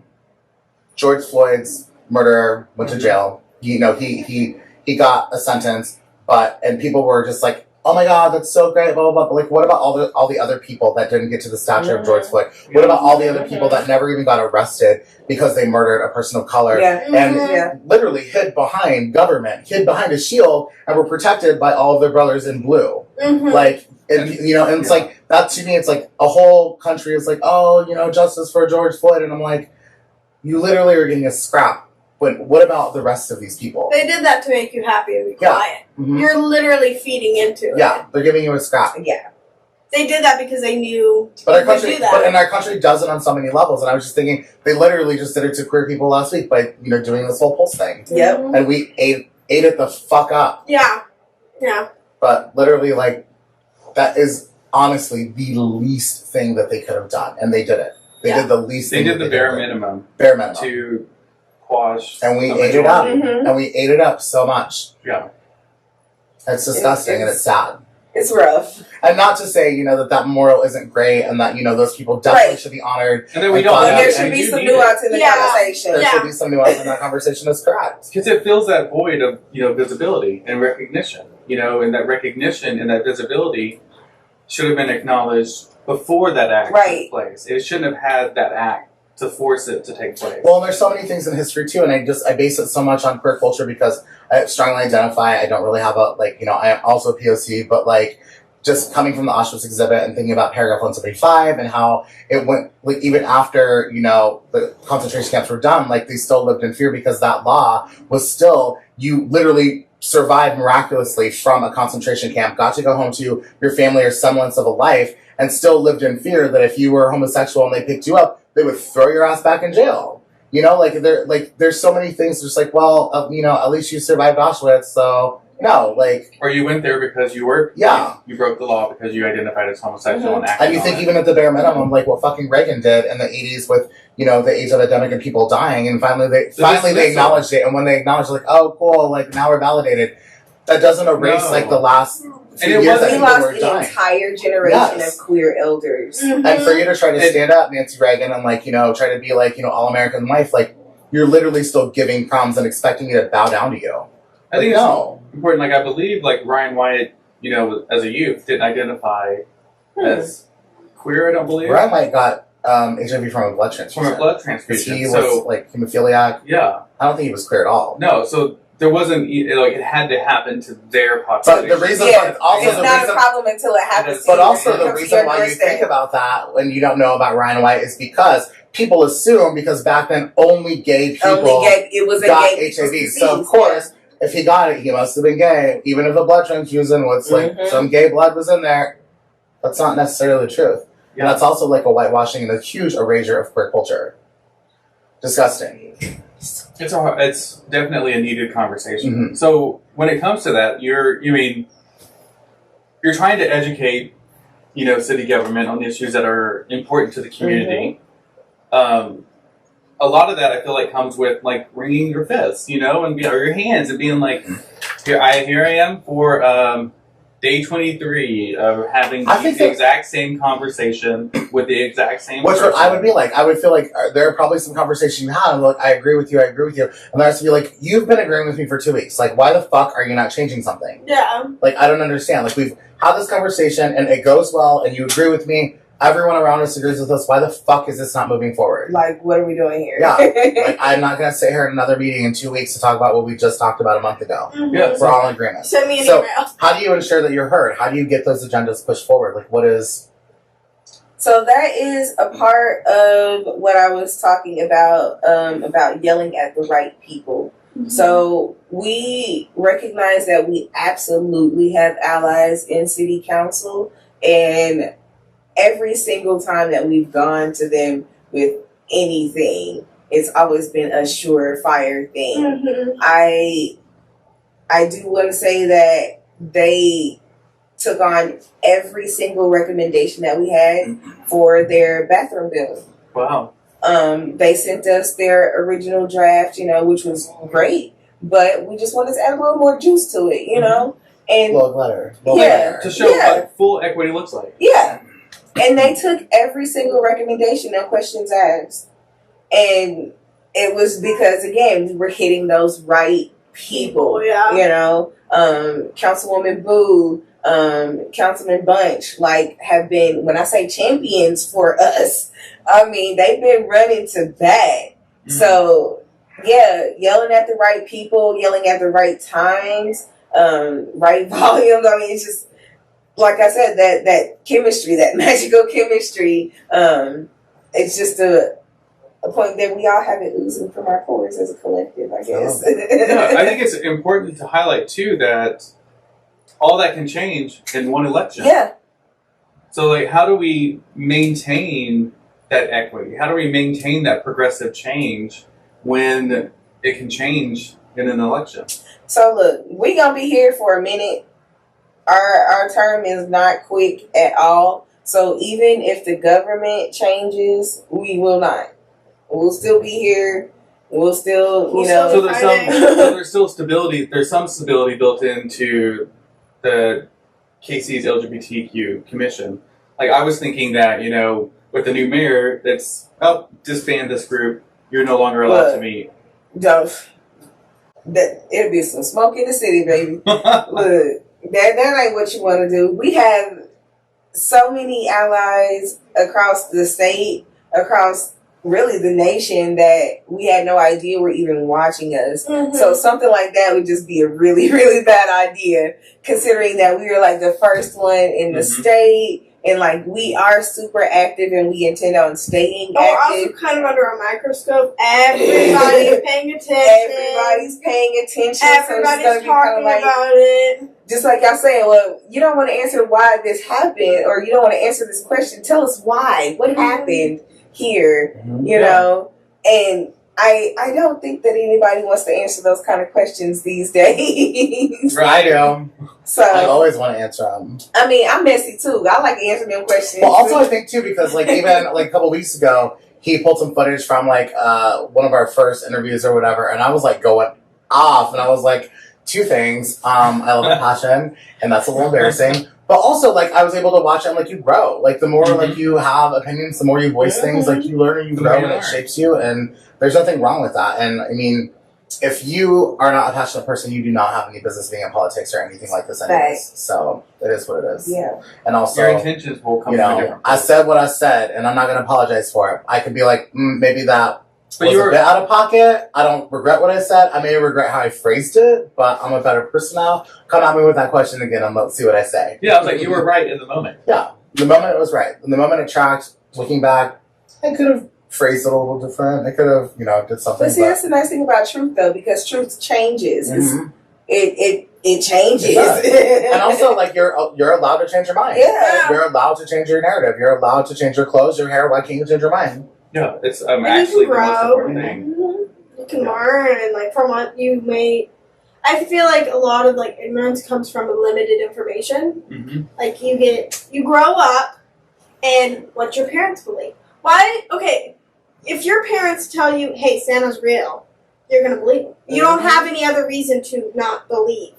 George Floyd's murderer went to jail. He got a sentence, and people were just like, "Oh my God, that's so great!" Blah blah blah. But like, what about all the other people that didn't get to the stature of George Floyd? What about all the other people that never even got arrested because they murdered a person of color and literally hid behind government, hid behind a shield, and were protected by all of their brothers in blue? Like, and it's like that to me. It's like a whole country is like, oh, justice for George Floyd, and I'm like. You literally are getting a scrap. But what about the rest of these people?
They did that to make you happy and be quiet. You're literally feeding into it.
Yeah, they're giving you a scrap.
Yeah.
They did that because they knew
but our country, our country does it on so many levels. And I was just thinking, they literally just did it to queer people last week by doing this whole pulse thing.
Yep.
And we ate it the fuck up.
Yeah. Yeah.
But literally, like, that is honestly the least thing that they could have done, and they did it. They did the least.
They did the bare minimum.
Bare minimum
to quash.
And we ate it up. And we ate it up so much.
Yeah.
It's disgusting and it's sad.
It's rough.
And not to say, that memorial isn't great and that, those people definitely should be honored.
And then we don't.
There should be some nuance in the conversation.
There should be some nuance in that conversation. That's correct.
Because it fills that void of, visibility and recognition. And that recognition and that visibility should have been acknowledged before that act took place. It shouldn't have had that act to force it to take place.
Well, there's so many things in history too, and I base it so much on queer culture because I strongly identify. I don't really have I am also a POC, but just coming from the Auschwitz exhibit and thinking about paragraph 175 and how it went, even after the concentration camps were done, they still lived in fear because that law was still you literally survived miraculously from a concentration camp, got to go home to your family or semblance of a life, and still lived in fear that if you were homosexual and they picked you up, they would throw your ass back in jail. There's so many things just at least you survived Auschwitz, so no,
or you went there because you were you broke the law because you identified as homosexual and acted
and you think even at the bare minimum, what fucking Reagan did in the 80s with the AIDS epidemic and people dying, and finally they acknowledged it, and when they acknowledged oh cool, now we're validated. That doesn't erase the last.
And it wasn't. We lost an entire generation of queer elders.
And for you to try to stand up, Nancy Reagan, and try to be all American life, you're literally still giving crumbs and expecting me to bow down to you.
I think it's important. I believe Ryan Wyatt, as a youth, didn't identify as queer. I don't believe
Ryan Wyatt got HIV from a blood transfusion.
From a blood transfusion.
He was hemophiliac.
Yeah.
I don't think he was queer at all.
No. So. There wasn't it had to happen to their population.
But the reason,
it's not a problem until it happens.
But also the reason why you think about that when you don't know about Ryan White is because people assume because back then only gay people got HIV. So of course, if he got it, he must have been gay. Even if the blood transfusion was some gay blood was in there, that's not necessarily the truth. Yeah. And that's also a whitewashing and a huge erasure of queer culture. Disgusting.
It's definitely a needed conversation. So when it comes to that, you're trying to educate, city government on issues that are important to the community. A lot of that I feel comes with wringing your fists, and or your hands and being here I am for day 23 of having the exact same conversation with the exact same person.
I would be I would feel there are probably some conversations you had, and I agree with you, and there has to be you've been agreeing with me for 2 weeks. Why the fuck are you not changing something?
Yeah.
I don't understand. We've had this conversation, and it goes well, and you agree with me, everyone around us agrees with us. Why the fuck is this not moving forward?
Like, what are we doing here?
Yeah. Like, I'm not going to sit here in another meeting in 2 weeks to talk about what we just talked about a month ago.
Yeah.
We're all in agreement.
Send me an
So,
email.
how do you ensure that you're heard? How do you get those agendas pushed forward? Like, what is...
So that is a part of what I was talking about yelling at the right people. So we recognize that we absolutely have allies in city council, and every single time that we've gone to them with anything, it's always been a surefire thing. I do want to say that they took on every single recommendation that we had for their bathroom bill.
Wow.
They sent us their original draft, which was great, but we just wanted to add a little more juice to it, and
letter.
To show what full equity looks like.
Yeah. And they took every single recommendation, no questions asked. And it was because, again, we were hitting those right people. Councilwoman Boo, Councilman Bunch, have been, when I say champions for us, I mean, they've been running to bat. So, yeah, yelling at the right people, yelling at the right times, right volumes. I mean, it's just, like I said, that chemistry, that magical chemistry, it's just a point that we all have it oozing from our pores as a collective, I guess.
Yeah, I think it's important to highlight, too, that all that can change in one election.
Yeah.
So, how do we maintain that equity? How do we maintain that progressive change when it can change in an election? So,
look, we're going to be here for a minute. Our term is not quick at all. So even if the government changes, we will not. We'll still be here. We'll still,
So there's still stability. There's some stability built into the KC's LGBTQ commission. I was thinking that, with the new mayor, it's, disband this group. You're no longer allowed to meet.
It'll be some smoke in the city, baby. Look. That ain't what you want to do. We have so many allies across the state, across really the nation, that we had no idea were even watching us. So something like that would just be a really, really bad idea, considering that we were the first one in the state, and we are super active and we intend on staying active.
We're also kind of under a microscope. Everybody's paying attention.
Everybody's paying attention.
Everybody's talking about it.
Just like y'all saying, well, you don't want to answer why this happened, or you don't want to answer this question. Tell us why. What happened here? You know? And I don't think that anybody wants to answer those kind of questions these days.
I do.
So
I always want to answer them.
I mean, I'm messy too. I like answering them questions.
Well, also I think too, because even a couple weeks ago, he pulled some footage from one of our first interviews or whatever, and I was going off, and I was like, two things. I love the passion, and that's a little embarrassing. But also, I was able to watch it, and you grow. The more you have opinions, the more you voice things. You learn and you grow, and it shapes you. And there's nothing wrong with that. And I mean, if you are not a passionate person, you do not have any business being in politics or anything like this, anyways. Right. So it is what it is.
Yeah.
And also,
your intentions will come from a different place.
I said what I said, and I'm not going to apologize for it. I could be maybe that.
But
was a bit out of pocket. I don't regret what I said. I may regret how I phrased it, but I'm a better person now. Come at me with that question again, and let's see what I say.
Yeah, I was you were right in the moment.
Yeah, the moment it was right. In the moment it tracked. Looking back, I could have phrased it a little different. I could have, did something.
But see, that's the nice thing about truth, though, because truth changes. It changes.
It and also, you're allowed to change your mind.
Yeah.
You're allowed to change your narrative. You're allowed to change your clothes, your hair. Why can't you change your mind?
Yeah, it's actually the most important thing.
You can learn, and from what you may, I feel a lot of ignorance comes from limited information. You grow up, and what your parents believe. Why? Okay, if your parents tell you, "Hey, Santa's real," you're gonna believe it. You don't have any other reason to not believe.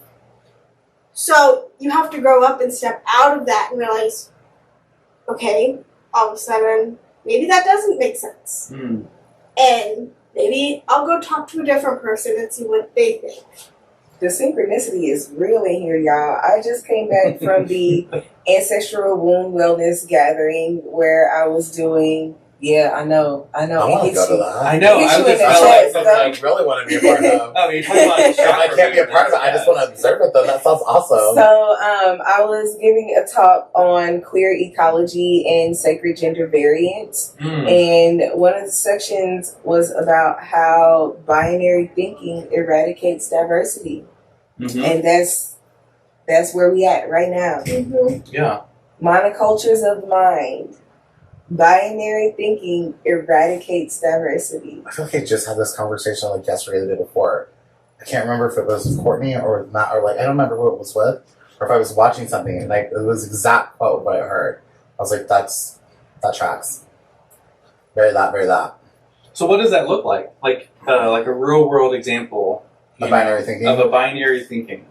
So you have to grow up and step out of that and realize, okay, all of a sudden, maybe that doesn't make sense. And maybe I'll go talk to a different person and see what they think.
The synchronicity is real in here, y'all. I just came back from the Ancestral Wound Wellness Gathering where I was doing. Yeah, I know.
I want to go to that.
I know. I was just
That's like something I really want to be a part of.
I mean, talking about
If I can't be a part of it, I just want to observe it, though. That sounds awesome.
So, I was giving a talk on queer ecology and sacred gender variance. And one of the sections was about how binary thinking eradicates diversity. And that's where we at right now.
Yeah.
Monocultures of mind. Binary thinking eradicates diversity.
I feel like I just had this conversation like yesterday or the day before. I can't remember if it was Courtney or not, or like I don't remember who it was with, or if I was watching something and like it was exact quote what I heard. I was like, that tracks. Very that.
So what does that look like? Like a real world example
of binary thinking.
Of a binary thinking.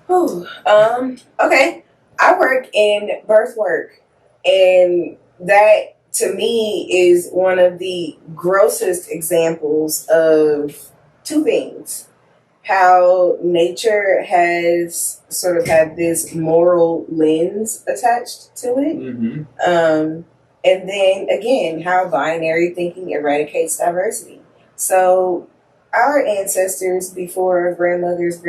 Okay. I work in birth work, and that to me is one of the grossest examples of two things. How nature has sort of had this moral lens attached to it. And then again, how binary thinking eradicates diversity. So our ancestors before grandmothers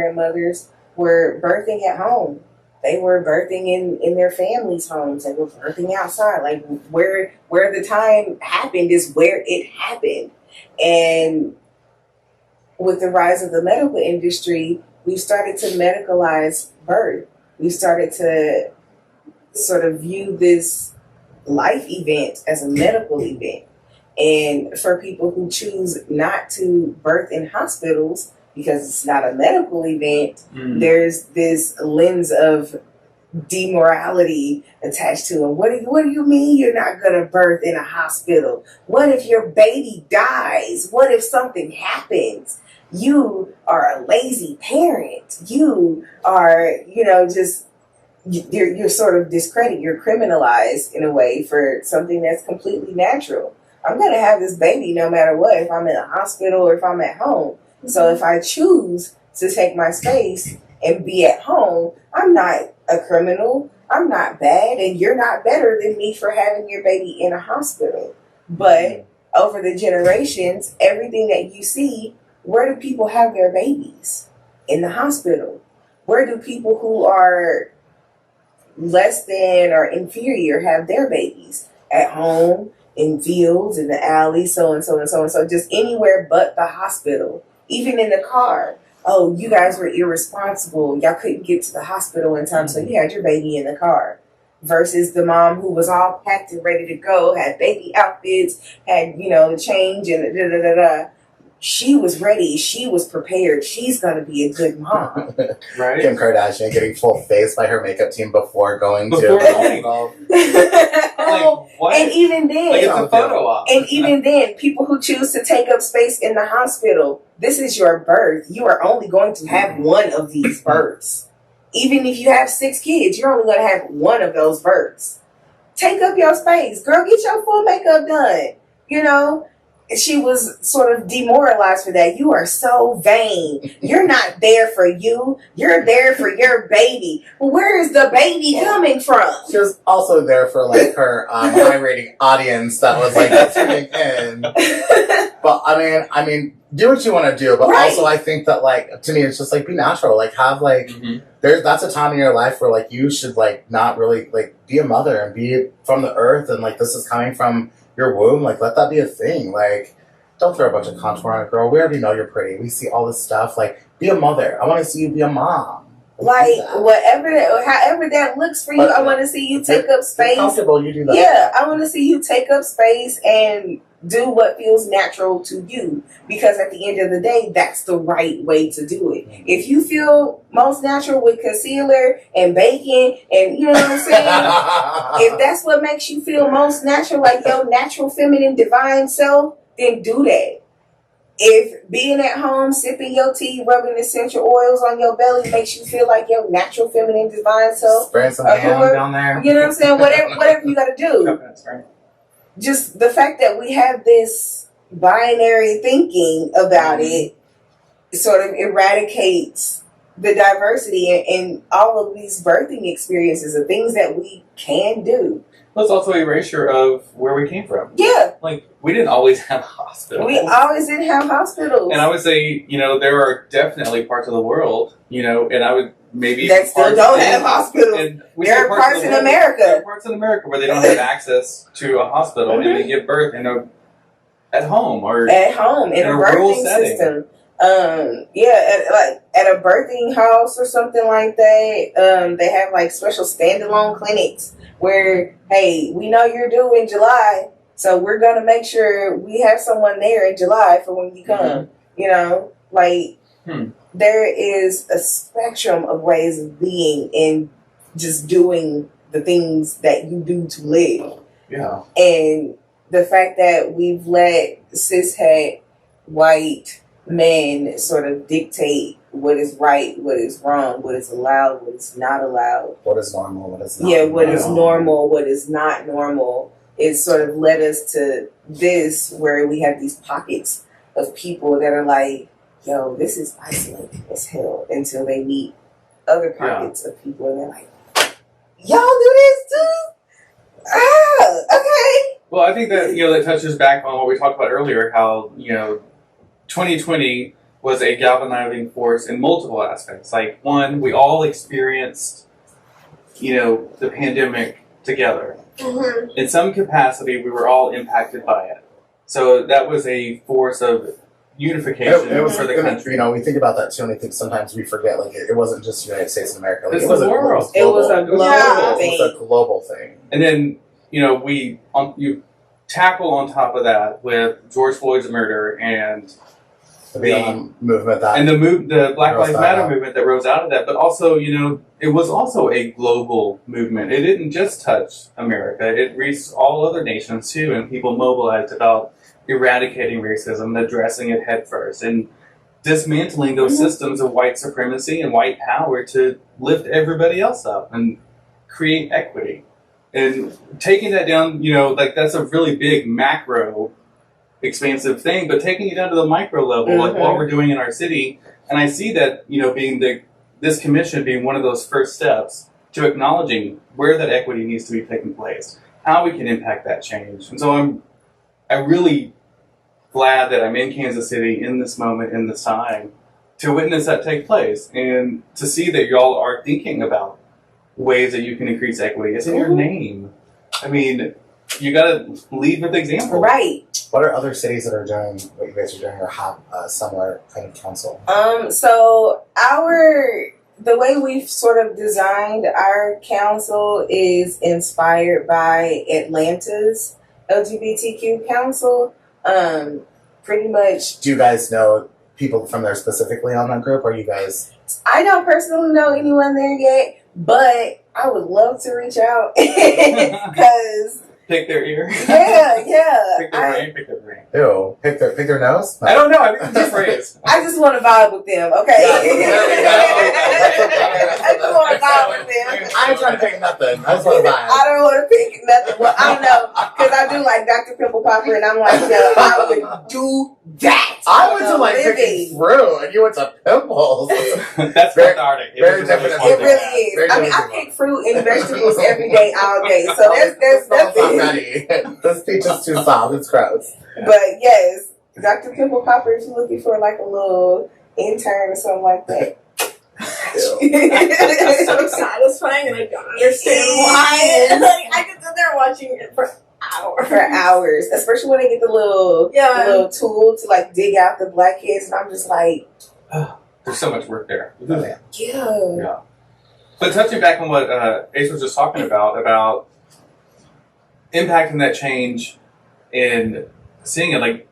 were birthing at home. They were birthing in their families' homes. They were birthing outside. Like where the time happened is where it happened. And with the rise of the medical industry, we started to medicalize birth. We started to sort of view this life event as a medical event. And for people who choose not to birth in hospitals, because it's not a medical event, there's this lens of demorality attached to it. What do you mean you're not going to birth in a hospital? What if your baby dies? What if something happens? You are a lazy parent. You are, just you're sort of discredited. You're criminalized in a way for something that's completely natural. I'm going to have this baby no matter what, if I'm in a hospital or if I'm at home. So if I choose to take my space and be at home, I'm not a criminal. I'm not bad, and you're not better than me for having your baby in a hospital. But over the generations, everything that you see, where do people have their babies? In the hospital. Where do people who are less than or inferior have their babies? At home, in fields, in the alley, so and so and so and so, just anywhere but the hospital. Even in the car. Oh, you guys were irresponsible. Y'all couldn't get to the hospital in time, so you had your baby in the car. Versus the mom who was all packed and ready to go, had baby outfits, had, the change and da-da-da-da. She was ready. She was prepared. She's going to be a good mom.
Right?
Kim Kardashian getting full face by her makeup team before going to
golf. What?
And even then,
like it's a photo op.
And even then, people who choose to take up space in the hospital, this is your birth. You are only going to have one of these births. Even if you have 6 kids, you're only going to have one of those births. Take up your space. Girl, get your full makeup done. She was sort of demoralized for that. You are so vain. You're not there for you. You're there for your baby. Well, where is the baby coming from?
She was also there for like her high rating audience that was like tuning in. But I mean, do what you want to do. But also, I think that like to me, it's just like be natural. Like have like that's a time in your life where like you should like not really like be a mother and be from the earth and like this is coming from your womb, like let that be a thing. Like don't throw a bunch of contour on a girl. We already know you're pretty. We see all this stuff. Like be a mother. I want to see you be a mom.
Like however that looks for you, I want to see you take up space.
Comfortable, you do that.
Yeah, I want to see you take up space and do what feels natural to you. Because at the end of the day, that's the right way to do it. If you feel most natural with concealer and bacon and you know what I'm saying, if that's what makes you feel most natural, like your natural feminine divine self, then do that. If being at home, sipping your tea, rubbing essential oils on your belly makes you feel like your natural feminine divine self,
spraying some ham down there.
You know what I'm saying? Whatever you got to do.
That's right.
Just the fact that we have this binary thinking about it sort of eradicates the diversity and all of these birthing experiences and things that we can do.
Well, it's also a erasure of where we came from.
Yeah.
Like, we didn't always have hospitals.
We always didn't have hospitals.
And I would say, there are definitely parts of the world, and I would maybe...
that still don't have hospitals. There are parts in America.
There are parts in America where they don't have access to a hospital and they give birth at home or...
At home, in a birthing system. At a birthing house or something like that, they have like special standalone clinics where, hey, we know you're due in July, so we're gonna make sure we have someone there in July for when you come. There is a spectrum of ways of being and just doing the things that you do to live.
Yeah.
And the fact that we've let cishet white men sort of dictate what is right, what is wrong, what is allowed, what is not allowed.
What is normal, what is not.
Yeah, what is normal, what is not normal. It sort of led us to this where we have these pockets of people that are like, yo, this is isolating as hell, until they meet other pockets of people and they're like, y'all do this too? Ah, okay.
Well, I think that, that touches back on what we talked about earlier, how, 2020 was a galvanizing force in multiple aspects. Like, one, we all experienced, the pandemic together.
Mm-hmm.
In some capacity, we were all impacted by it. So that was a force of unification for the country.
We think about that too, and I think sometimes we forget, like, it wasn't just the United States and America. Like,
It's
it was
the
a
world.
It was a global thing.
It was a global thing.
And then, you tackle on top of that with George Floyd's murder and
the movement that...
And the Black Lives Matter
out.
movement that rose out of that. But also, it was also a global movement. It didn't just touch America. It reached all other nations too, and people mobilized about eradicating racism, addressing it head first, and dismantling those systems of white supremacy and white power to lift everybody else up and create equity. And taking that down, that's a really big macro expansive thing, but taking it down to the micro level, like what we're doing in our city, and I see that, being this commission being one of those first steps to acknowledging where that equity needs to be taking place, how we can impact that change. And so I'm really glad that I'm in Kansas City in this moment, in this time, to witness that take place and to see that y'all are thinking about ways that you can increase equity. It's in your name. I mean, you gotta lead with example.
Right.
What are other cities that are doing what you guys are doing or have similar kind of council?
So the way we've sort of designed our council is inspired by Atlanta's LGBTQ council. Pretty much.
Do you guys know people from there specifically on that group, or you guys?
I don't personally know anyone there yet, but I would love to reach out because.
Pick their ear.
Yeah.
Pick their brain. Pick their brain.
Ew. Pick their nose?
I don't know. I think it's a phrase.
I just want to vibe with them, okay? I just want to vibe with them.
I ain't trying to pick nothing. I just want to vibe.
I don't want to pick nothing. Well, I don't know, because I do like Dr. Pimple Popper, and I'm like, yeah, I would do that.
I went to like picking fruit, and you went to pimples.
That's
very,
cathartic.
Very different.
It really is.
Very
I mean, I pick fruit and vegetables every day, all day. So that's
not ready. This peach is too soft. It's gross.
But yes, Dr. Pimple Popper, if you're looking for like a little intern or something like that.
It's so satisfying, and I don't understand why. I could sit there watching it for hours.
Especially when they get the little tool to like dig out the blackheads, and I'm just like,
there's so much work there.
Yeah.
But touching back on what Ace was just talking about impacting that change and seeing it, like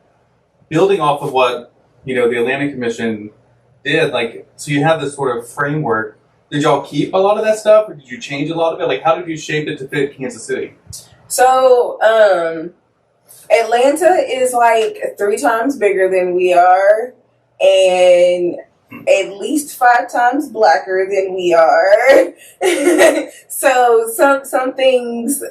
building off of what the Atlantic Commission did, like, so you have this sort of framework. Did y'all keep a lot of that stuff, or did you change a lot of it? Like, how did you shape it to fit Kansas City?
So, Atlanta is like 3 times bigger than we are, and at least 5 times blacker than we are. So some things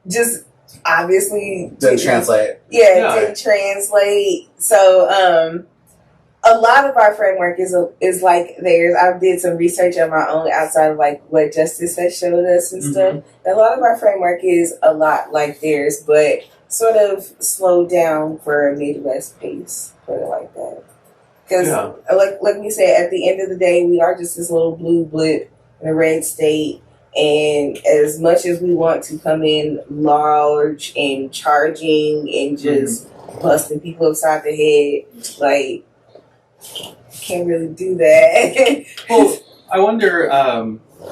just obviously
didn't translate.
Didn't translate. So a lot of our framework is like theirs. I did some research on my own outside of like what Justice has showed us and stuff. A lot of our framework is a lot like theirs, but sort of slowed down for a Midwest pace, put it like that. Because, like we said, at the end of the day, we are just this little blue blip in a red state. And as much as we want to come in large and charging and just busting people upside the head, like, can't really do that.
Well, I wonder,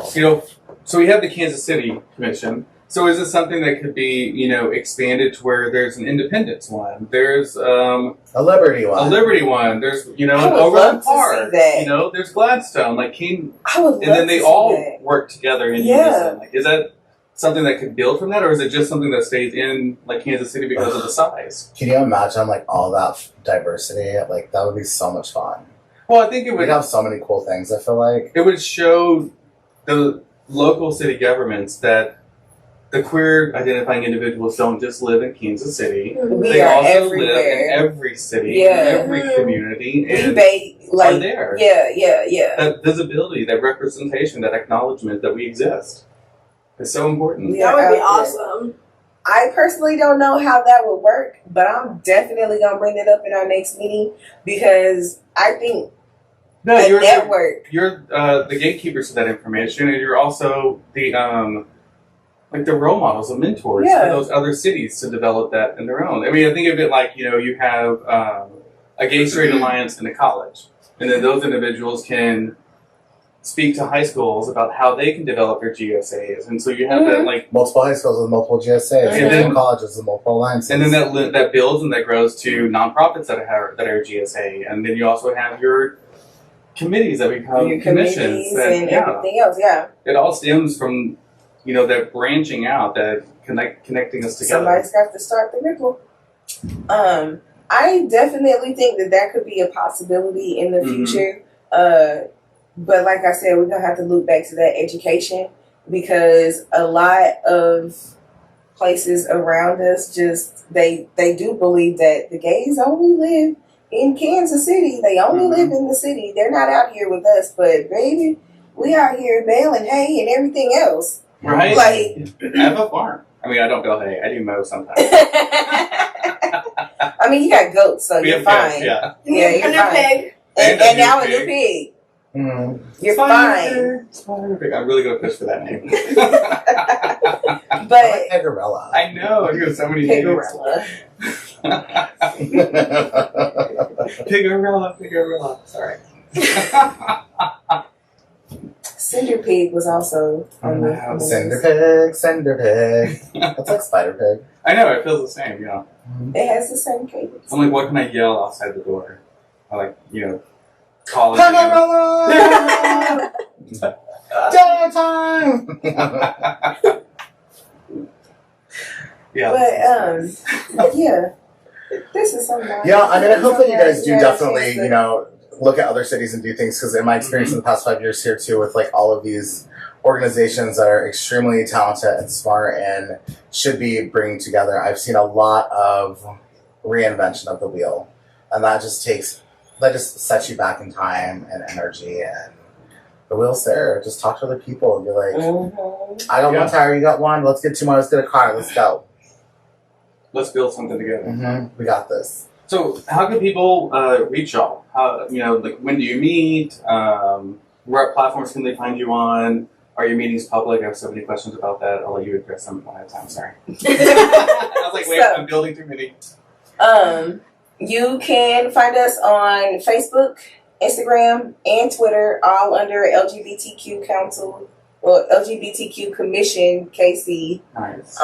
so we have the Kansas City Commission. So is this something that could be, expanded to where there's an Independence one? There's
a Liberty one.
A Liberty one. There's, an
I would
Overland
love to
Park.
see that.
There's Gladstone. Like King,
I would love
and then they
to
all
see that.
work together in unison. Like, is that something that could build from that, or is it just something that stays in like Kansas City because of the size?
Can you imagine like all that diversity? Like that would be so much fun.
Well, I think it would
We'd have so many cool things. I feel like
it would show the local city governments that the queer identifying individuals don't just live in Kansas City.
We
they
are
also
everywhere.
live in every city,
Yeah.
in every community, and
are
there.
Yeah.
That visibility, that representation, that acknowledgement that we exist is so important.
Yeah.
That would be awesome.
I personally don't know how that would work, but I'm definitely going to bring it up in our next meeting because I think
No,
the
you're
network.
You're the gatekeepers of that information, and you're also the the role models, the mentors for those other cities to develop that in their own. I mean, I think of it like you have a gay straight alliance in a college, and then those individuals can speak to high schools about how they can develop their GSAs, and so you have that like
multiple high schools with multiple GSAs,
and then
colleges with multiple alliances,
and then that builds and that grows to nonprofits that are GSA, and then you also have your committees that become
Your
commissions
and everything else. Yeah,
it all stems from that branching out, that connecting us together.
Somebody's got to start the ripple. I definitely think that could be a possibility in the future. But like I said, we're gonna have to loop back to that education because a lot of places around us they do believe that the gays only live in Kansas City. They only live in the city. They're not out here with us. But baby, we out here baling hay and everything else.
Right.
Like
I have a farm. I mean, I don't bale hay. I do mow sometimes.
I mean, you got goats, so you're fine.
Yeah,
you're
And a
fine.
pig.
And now a new pig. You're fine.
Spider-Pig. I'm really gonna push for that name.
But
Pegarella.
I know. You have so many names.
Pigarella.
Pigarella. Sorry.
Cinder Pig was also on the
Cinder Pig. That's like Spider Pig.
I know, it feels the same,
It has the same cadence.
I'm like, what can I yell outside the door? I call it.
Pegarella! Dinner time!
Yeah.
But yeah, this is so nice.
Yeah, I mean, I hope that you guys do definitely, look at other cities and do things, because in my experience in the past 5 years here too, with like all of these organizations that are extremely talented and smart and should be bringing together, I've seen a lot of reinvention of the wheel, and that just sets you back in time and energy, and the wheel's there. Just talk to other people and be like, I got one tire, you got one, let's get two more, let's get a car, let's go. Let's
build something together.
We got this.
So, how can people reach y'all? How when do you meet? What platforms can they find you on? Are your meetings public? I have so many questions about that. I'll let you address them when I have time. Sorry. I was like, wait, I'm building too many.
You can find us on Facebook, Instagram, and Twitter, all under LGBTQ Council or LGBTQ Commission KC.
Nice.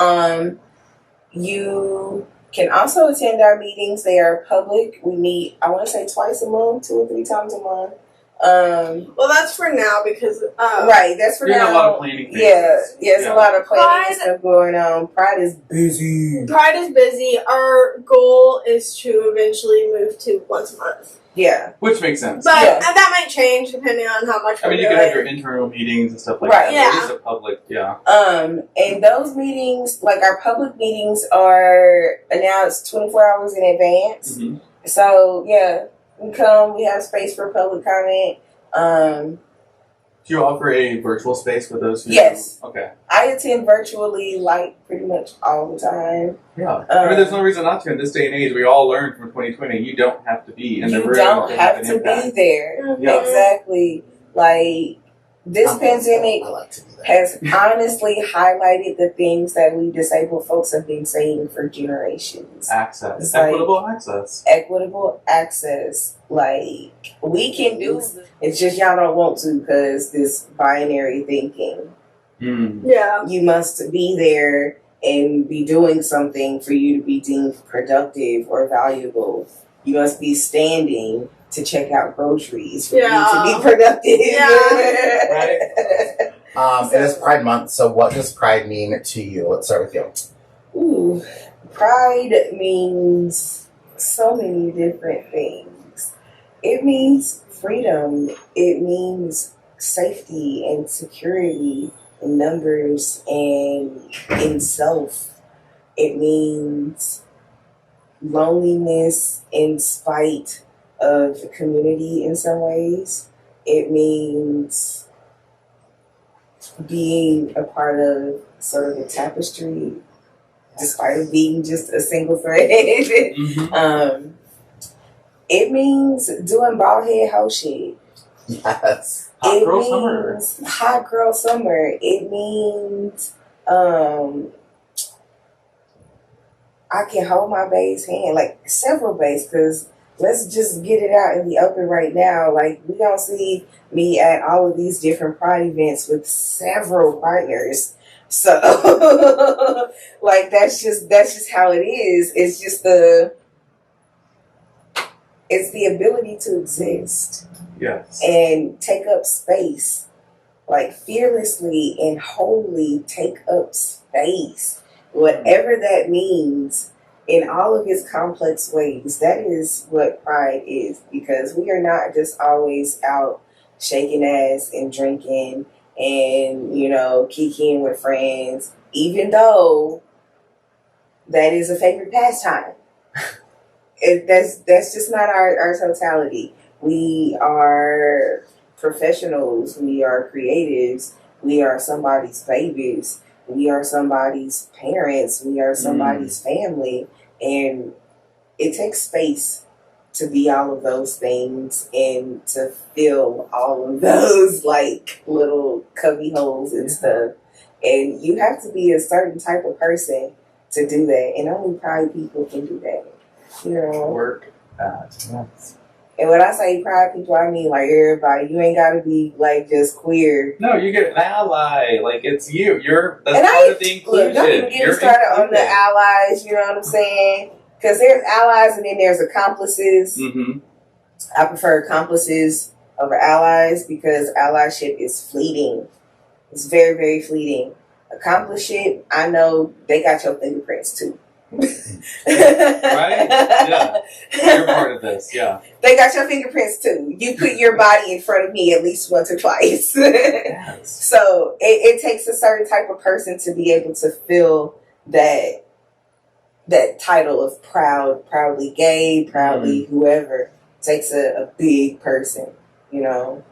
You can also attend our meetings. They are public. We meet, I want to say, twice a month, 2 or 3 times a month.
Well, that's for now because
right, that's for now.
A lot of planning things.
There's a lot of planning and stuff going on. Pride is busy.
Our goal is to eventually move to once a month.
Yeah,
which makes sense.
But that might change depending on how much.
I mean, you can have your internal meetings and stuff like that.
Yeah.
It's a public. Yeah.
And those meetings, like our public meetings, are announced 24 hours in advance. So You come, we have space for public comment.
Do you offer a virtual space for those who?
Yes.
Okay.
I attend virtually like pretty much all the time.
Yeah. I mean, there's no reason not to in this day and age. We all learned from 2020. You don't have to be in the room.
You don't have
an
to
impact.
be there.
Mhm.
Yeah.
Exactly. Like, this pandemic
I like to do that.
has honestly highlighted the things that we disabled folks have been saying for generations.
Access.
It's like-
Equitable access.
Equitable access. Like, we can do it's just y'all don't want to because this binary thinking.
Mm.
Yeah.
You must be there and be doing something for you to be deemed productive or valuable. You must be standing to check out groceries for you to be productive.
Yeah.
Right.
It is Pride Month, so what does Pride mean to you? Let's start with you.
Ooh, pride means so many different things. It means freedom. It means safety and security in numbers and in self. It means loneliness in spite of the community in some ways. It means being a part of sort of a tapestry despite it being just a single thread.
Mm-hmm.
It means doing bald head hoe shit.
Yes.
Hot
It
girl
means
summer.
hot girl summer. It means I can hold my bae's hand, like several baes, because let's just get it out in the open right now. Like, we don't see me at all of these different pride events with several partners. So like that's just how it is. It's just the ability to exist
Yes.
and take up space, like fearlessly and wholly take up space, whatever that means, in all of its complex ways. That is what pride is, because we are not just always out shaking ass and drinking and, you know, kikiing with friends, even though that is a favorite pastime. That's just not our totality. We are professionals. We are creatives. We are somebody's babies. We are somebody's parents. We are somebody's family. And it takes space to be all of those things and to fill all of those like little cubby holes and stuff. And you have to be a certain type of person to do that. And only pride people can do that. You know?
Work at.
Yes.
And when I say pride people, I mean like everybody. You ain't gotta be like just queer.
No, you get an ally. Like, it's you. That's
And
part of the inclusion.
Look, don't even get me
You're
started on the
included.
allies, you know what I'm saying? Because there's allies and then there's accomplices.
Mm-hmm.
I prefer accomplices over allies because allyship is fleeting. It's very, very fleeting. Accomplishment, I know they got your fingerprints too.
Right? Yeah. You're part of this, yeah.
They got your fingerprints too. You put your body in front of me at least once or twice.
Yes.
So it takes a certain type of person to be able to fill that title of proudly gay, proudly whoever. It takes a big person, you know.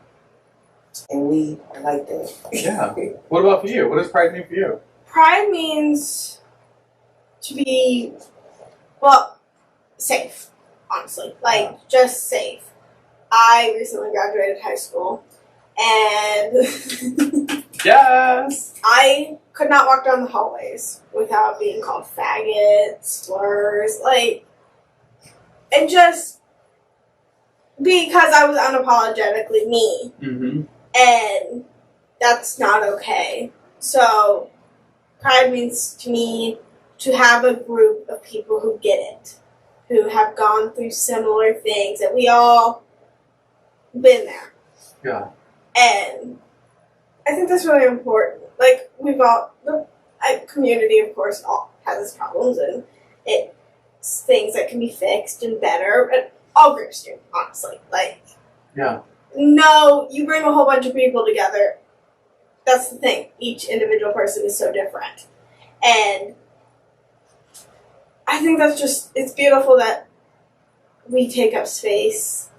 And we are like that.
Yeah. What about for you? What does pride mean for you?
Pride means to be, well, safe, honestly. Like, just safe. I recently graduated high school, and
Yes!
I could not walk down the hallways without being called faggots, slurs, like, and just because I was unapologetically me.
Mm-hmm.
And that's not okay. So, pride means to me to have a group of people who get it, who have gone through similar things, that we all been there.
Yeah.
And I think that's really important. Like, we've all, the community, of course, all has its problems, and it's things that can be fixed and better, and all groups do, honestly. Like,
Yeah.
no, you bring a whole bunch of people together. That's the thing. Each individual person is so different. And I think that's just, it's beautiful that we take up space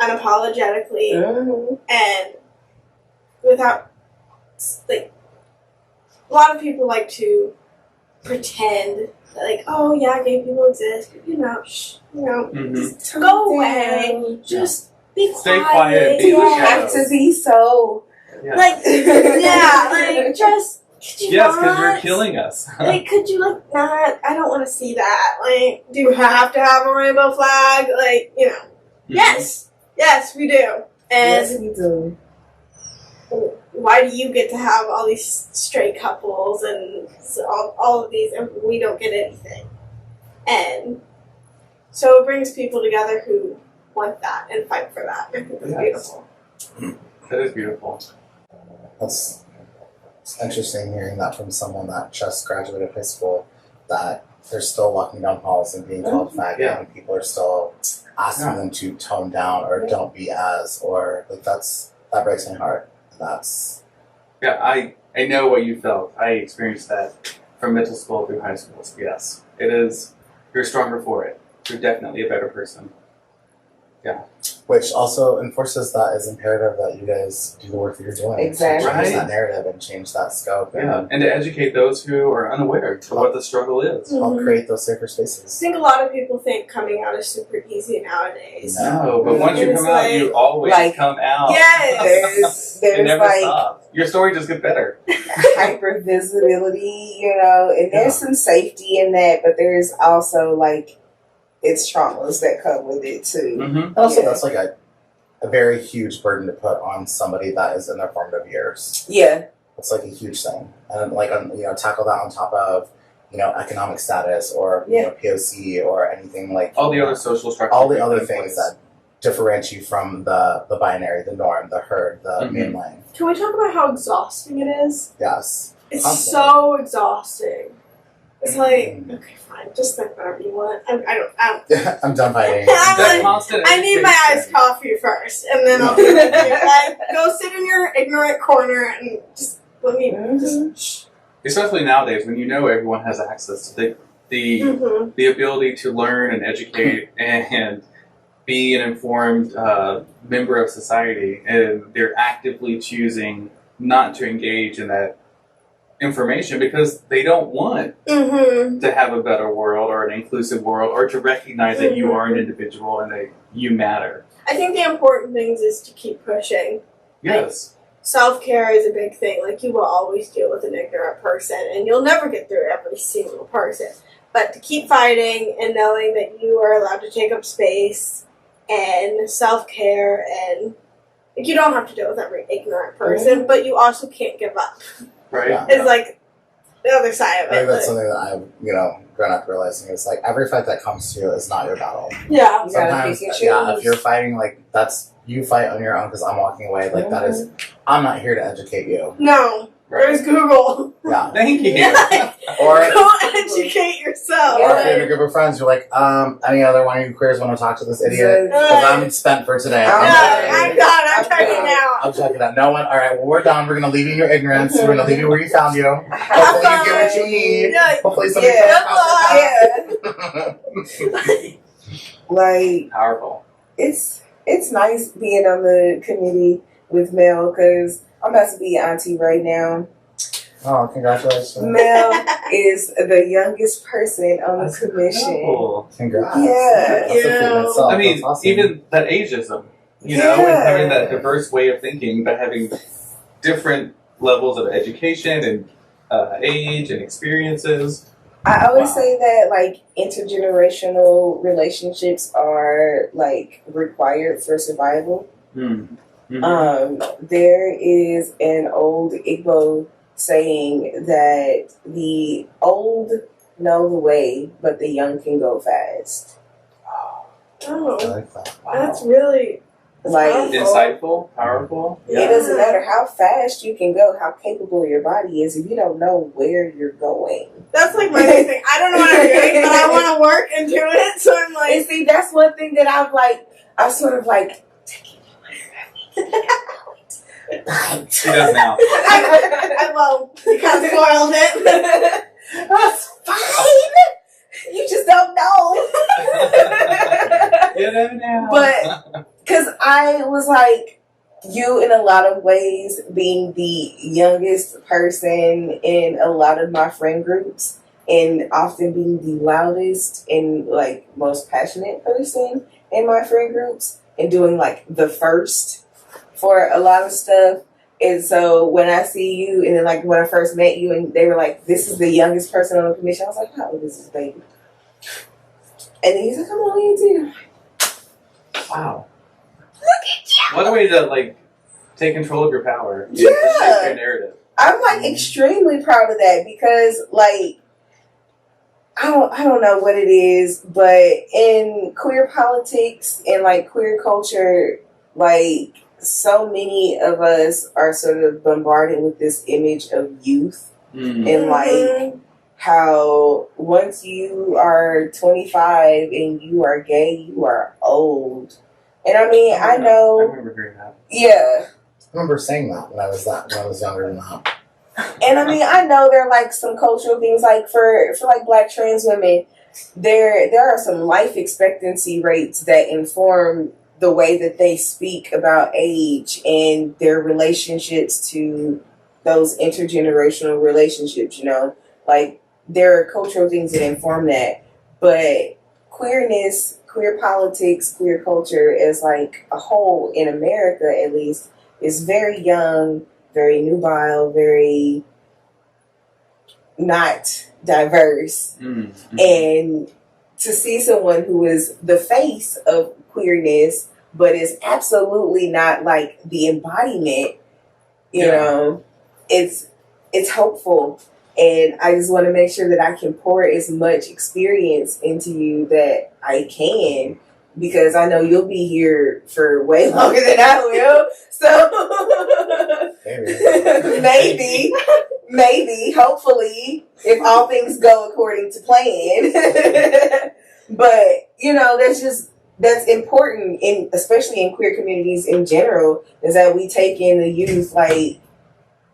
unapologetically
Mhm.
and without, like, a lot of people like to pretend that, like, oh yeah, gay people exist, but
Mhm.
just go away, just be quiet.
Stay quiet, be
You
the
don't have
shadows.
to be so.
Yeah.
Like, yeah, like, just, could you
Yes, because
not?
you're killing us.
Like, could you, like, not? I don't want to see that. Like, do you have to have a rainbow flag? Like, yes, we do. And
Yes, we do.
why do you get to have all these straight couples and all of these, and we don't get anything? And so it brings people together who want that and fight for that. I think that's beautiful.
That is beautiful.
It's interesting hearing that from someone that just graduated high school, that they're still walking down halls and being called faggot,
Yeah.
and people are still asking them to tone down or don't be as, or like that breaks my heart. That's
Yeah, I know what you felt. I experienced that from middle school through high school. So yes, it is. You're stronger for it. You're definitely a better person.
which also enforces that it's imperative that you guys do the work that you're doing.
Exactly.
To change
Right.
that narrative and change that scope.
Yeah, and to educate those who are unaware of what the struggle is.
And help
Mhm.
create those safer
I
spaces.
think a lot of people think coming out is super easy nowadays.
No, but once you
It's
come out, you always
like-
come out.
Yes!
It
There's
never
like
stops. Your story just gets better.
hyper visibility, and there's some safety in that, but there's also like it's traumas that come with it too.
Mm-hmm.
Also,
Yeah.
that's like a very huge burden to put on somebody that is in their formative years.
Yeah,
It's like a huge thing, and like tackle that on top of economic status or
Yeah.
POC or anything like
All the other social structures.
all the
we
other
put in
things
place.
that differentiate you from the binary, the norm, the herd, the
Mhm.
mainline.
Can we talk about how exhausting it is?
Yes,
It's
Constantly.
so exhausting. It's like,
Mhm.
okay, fine, just think whatever you want. I don't.
I'm done fighting.
I'm
That
like,
constant
I need my
education.
iced coffee first, and then I'll do it. Like, go sit in your ignorant corner and just let me. Just,
Especially nowadays, when everyone has access to the ability to learn and educate and be an informed member of society, and they're actively choosing not to engage in that information because they don't want to have a better world or an inclusive world or to recognize that you are an individual and that you matter.
I think the important things is to keep pushing.
Yes.
Self-care is a big thing. Like, you will always deal with an ignorant person, and you'll never get through every single person. But to keep fighting and knowing that you are allowed to take up space and self-care, and like, you don't have to deal with every ignorant person, but you also can't give up.
Right?
Yeah.
It's like the other side of
I think
it.
that's something that I've grown up realizing. It's like every fight that comes to you is not your battle.
Yeah.
you gotta
Sometimes,
pick and
yeah,
choose.
if you're fighting, like that's you fight on your own because I'm walking away. Like that is, I'm not here to educate you.
No.
Right.
There's Google.
Yeah,
Thank you.
or
Go educate yourself.
or if you're in a group of friends, you're like, any other one of you queers want to talk to this idiot? Because I'm spent for today.
No, I'm done. I'm checking out.
I'm checking out. No one. All right. Well, we're done. We're gonna leave you in your ignorance. We're gonna leave you where you found you. Hopefully, you get what you need.
Yeah.
Hopefully, somebody
Yeah.
comes
like
Powerful.
it's nice being on the committee with Mel because I'm about to be auntie right now.
Oh, congratulations!
Mel is the youngest person on the commission.
Cool.
Congrats!
Yeah.
That's a feat in itself.
I mean,
That's awesome.
even that ageism, and
Yeah.
having that diverse way of thinking, but having different levels of education and age and experiences.
I always
Wow.
say that like intergenerational relationships are like required for survival. There is an old Igbo saying that the old know the way, but the young can go fast.
I
Oh,
like that.
that's really
Like
Insightful, powerful.
it doesn't matter how fast you can go, how capable your body is, if you don't know where you're going.
That's like my big thing. I don't know what I'm doing, but I want to work and do it. So I'm
And
like,
see, that's one thing that I sort of like.
She does now.
well, you kind of spoiled it.
That's fine. You just don't know.
You know now.
But because I was like, you in a lot of ways being the youngest person in a lot of my friend groups and often being the loudest and like most passionate person in my friend groups and doing like the first for a lot of stuff. And so when I see you and then like when I first met you and they were like, this is the youngest person on the commission, I was like, how old is this baby? And then he's like, come on, you too.
Wow.
Look at you.
What a way to like take control of your power.
Yeah.
To shape your narrative.
I'm like extremely proud of that because like I don't know what it is, but in queer politics and like queer culture, like so many of us are sort of bombarded with this image of youth and like how once you are 25 and you are gay, you are old. And I mean, I know.
I remember hearing that.
Yeah.
I remember saying that when I was younger than that.
And I mean, I know there are like some cultural things like for like Black trans women, there are some life expectancy rates that inform the way that they speak about age and their relationships to those intergenerational relationships, you know? Like there are cultural things that inform that. But queerness, queer politics, queer culture as like a whole in America at least is very young, very nubile, very not diverse.
Mm-hmm.
And to see someone who is the face of queerness, but is absolutely not like the embodiment, you know, it's hopeful. And I just want to make sure that I can pour as much experience into you that I can, because I know you'll be here for way longer than I will. So maybe, hopefully, if all things go according to plan. But, you know, that's important especially in queer communities in general, is that we take in the youth like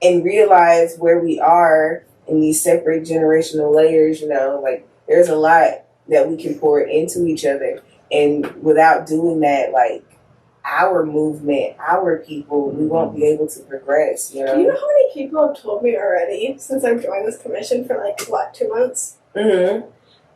and realize where we are in these separate generational layers, you know, like there's a lot that we can pour into each other. And without doing that, like our movement, our people, we won't be able to progress, you know?
Do you know how many people have told me already since I've joined this commission for like, 2 months?
Mm-hmm.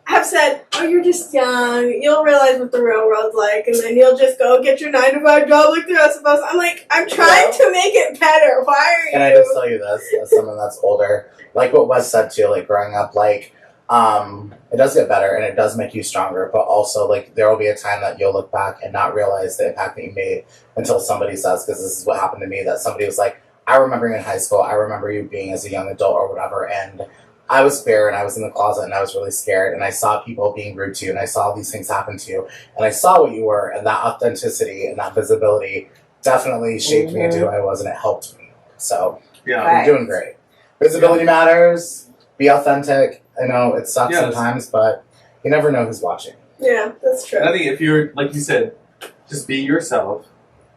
Have said, oh, you're just young, you'll realize what the real world's like, and then you'll just go get your 9-to-5 job like the rest of us. I'm like, I'm trying to make it better. Why are you?
Can I just tell you this, as someone that's older, like what Wes said too, like growing up, like, it does get better and it does make you stronger, but also like there will be a time that you'll look back and not realize the impact that you made until somebody says, because this is what happened to me, that somebody was like, I remember you in high school, I remember you being as a young adult or whatever, and I was queer and I was in the closet and I was really scared and I saw people being rude to you and I saw these things happen to you and I saw what you were, and that authenticity and that visibility definitely shaped me into who I was and it helped me. So you're doing great. Visibility matters. Be authentic. I know it sucks sometimes, but you never know who's watching.
Yeah, that's true.
And I think if you're, like you said, just be yourself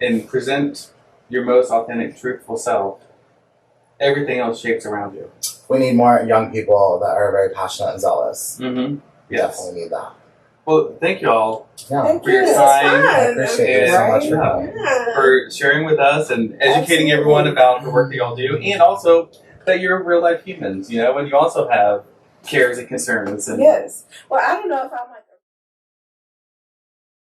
and present your most authentic, truthful self, everything else shapes around you.
We need more young people that are very passionate and zealous.
Mm-hmm.
We definitely need that.
Well, thank you all
Thank
for your
you.
time.
I appreciate it so much
For sharing with us and educating everyone about the work that y'all do, and also that you're real life humans, you know, and you also have cares and concerns. And
Yes. Well, I don't know if I'm like